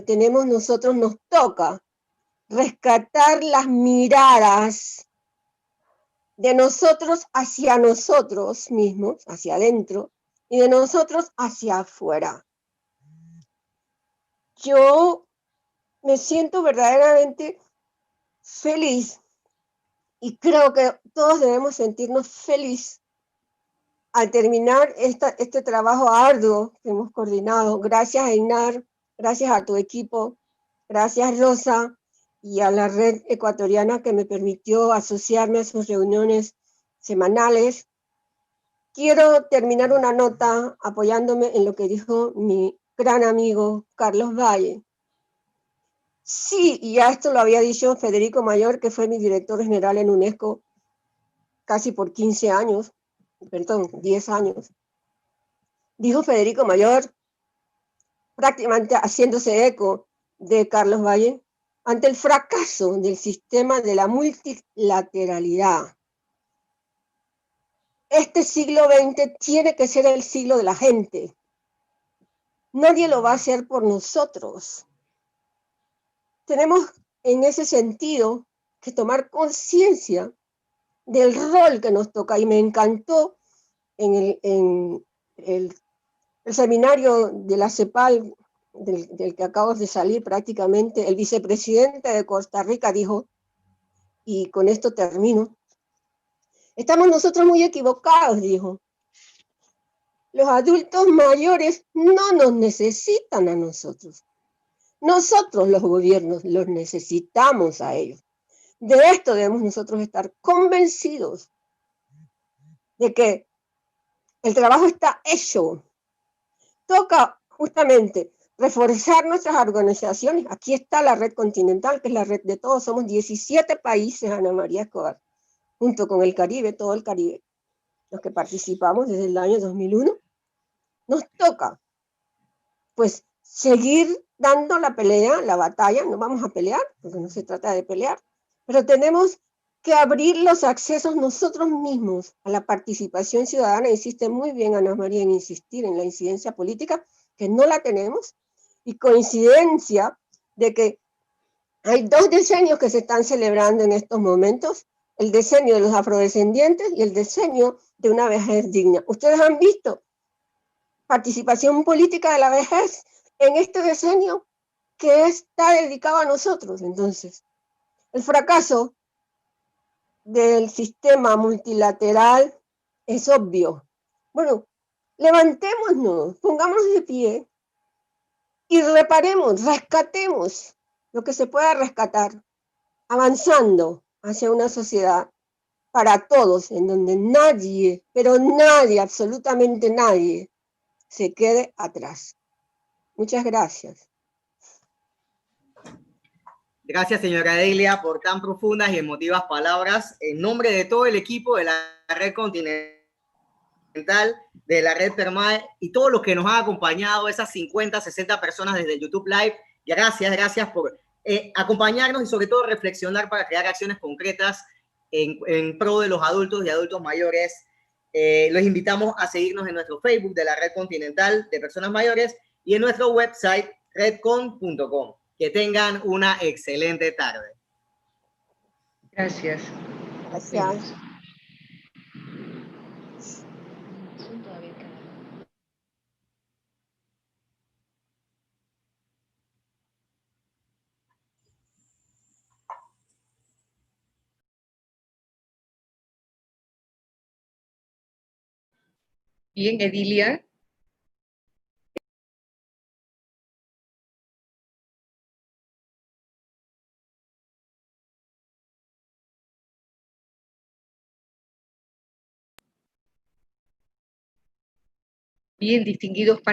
nos toca rescatar las miradas de nosotros hacia nosotros mismos, hacia adentro, y de nosotros hacia afuera. Yo me siento verdaderamente feliz y creo que todos debemos sentirnos felices al terminar este trabajo arduo que hemos coordinado. Gracias, Einar, gracias a tu equipo, gracias, Rosa, y a la red ecuatoriana que me permitió asociarme a sus reuniones semanales. Quiero terminar una nota apoyándome en lo que dijo mi gran amigo Carlos Valle. Sí, y ya esto lo había dicho Federico Mayor, que fue mi director general en UNESCO casi por 15 años, perdón, 10 años. Dijo Federico Mayor, prácticamente haciéndose eco de Carlos Valle, ante el fracaso del sistema de la multilateralidad. Este siglo XX tiene que ser el siglo de la gente. Nadie lo va a hacer por nosotros. Tenemos en ese sentido que tomar conciencia del rol que nos toca, y me encantó en el seminario de la CEPAL, del que acabo de salir prácticamente, el vicepresidente de Costa Rica dijo, y con esto termino, estamos nosotros muy equivocados, dijo. Los adultos mayores no nos necesitan a nosotros. Nosotros, los gobiernos, los necesitamos a ellos. De esto debemos nosotros estar convencidos de que el trabajo está hecho. Toca justamente reforzar nuestras organizaciones. Aquí está la Red Continental, que es la red de todos. Somos 17 países, Ana María Escobar, junto con el Caribe, todo el Caribe, los que participamos desde el año 2001. Nos toca, pues, seguir dando la pelea, la batalla. No vamos a pelear, porque no se trata de pelear, pero tenemos que abrir los accesos nosotros mismos a la participación ciudadana. Insiste muy bien Ana María en insistir en la incidencia política, que no la tenemos, y coincidencia de que hay 2 decenios que se están celebrando en estos momentos, el decenio de los afrodescendientes y el decenio de una vejez digna. Ustedes han visto participación política de la vejez en este decenio que está dedicado a nosotros. Entonces, el fracaso del sistema multilateral es obvio. Bueno, levantémonos, pongámonos de pie y reparemos, rescatemos lo que se pueda rescatar, avanzando hacia una sociedad para todos, en donde nadie, pero nadie, absolutamente nadie, se quede atrás. Muchas gracias. Gracias, señora Delia, por tan profundas y emotivas palabras. En nombre de todo el equipo de la Red Continental, de la Red PERMAE y todos los que nos han acompañado, esas 50, 60 personas desde el YouTube Live, gracias por acompañarnos y sobre todo reflexionar para crear acciones concretas en pro de los adultos y adultos mayores. Los invitamos a seguirnos en nuestro Facebook de la Red Continental de Personas Mayores y en nuestro website redcon.com. Que tengan una excelente tarde. Gracias. Gracias. Bien, Edilia. Bien, distinguidos panelistas.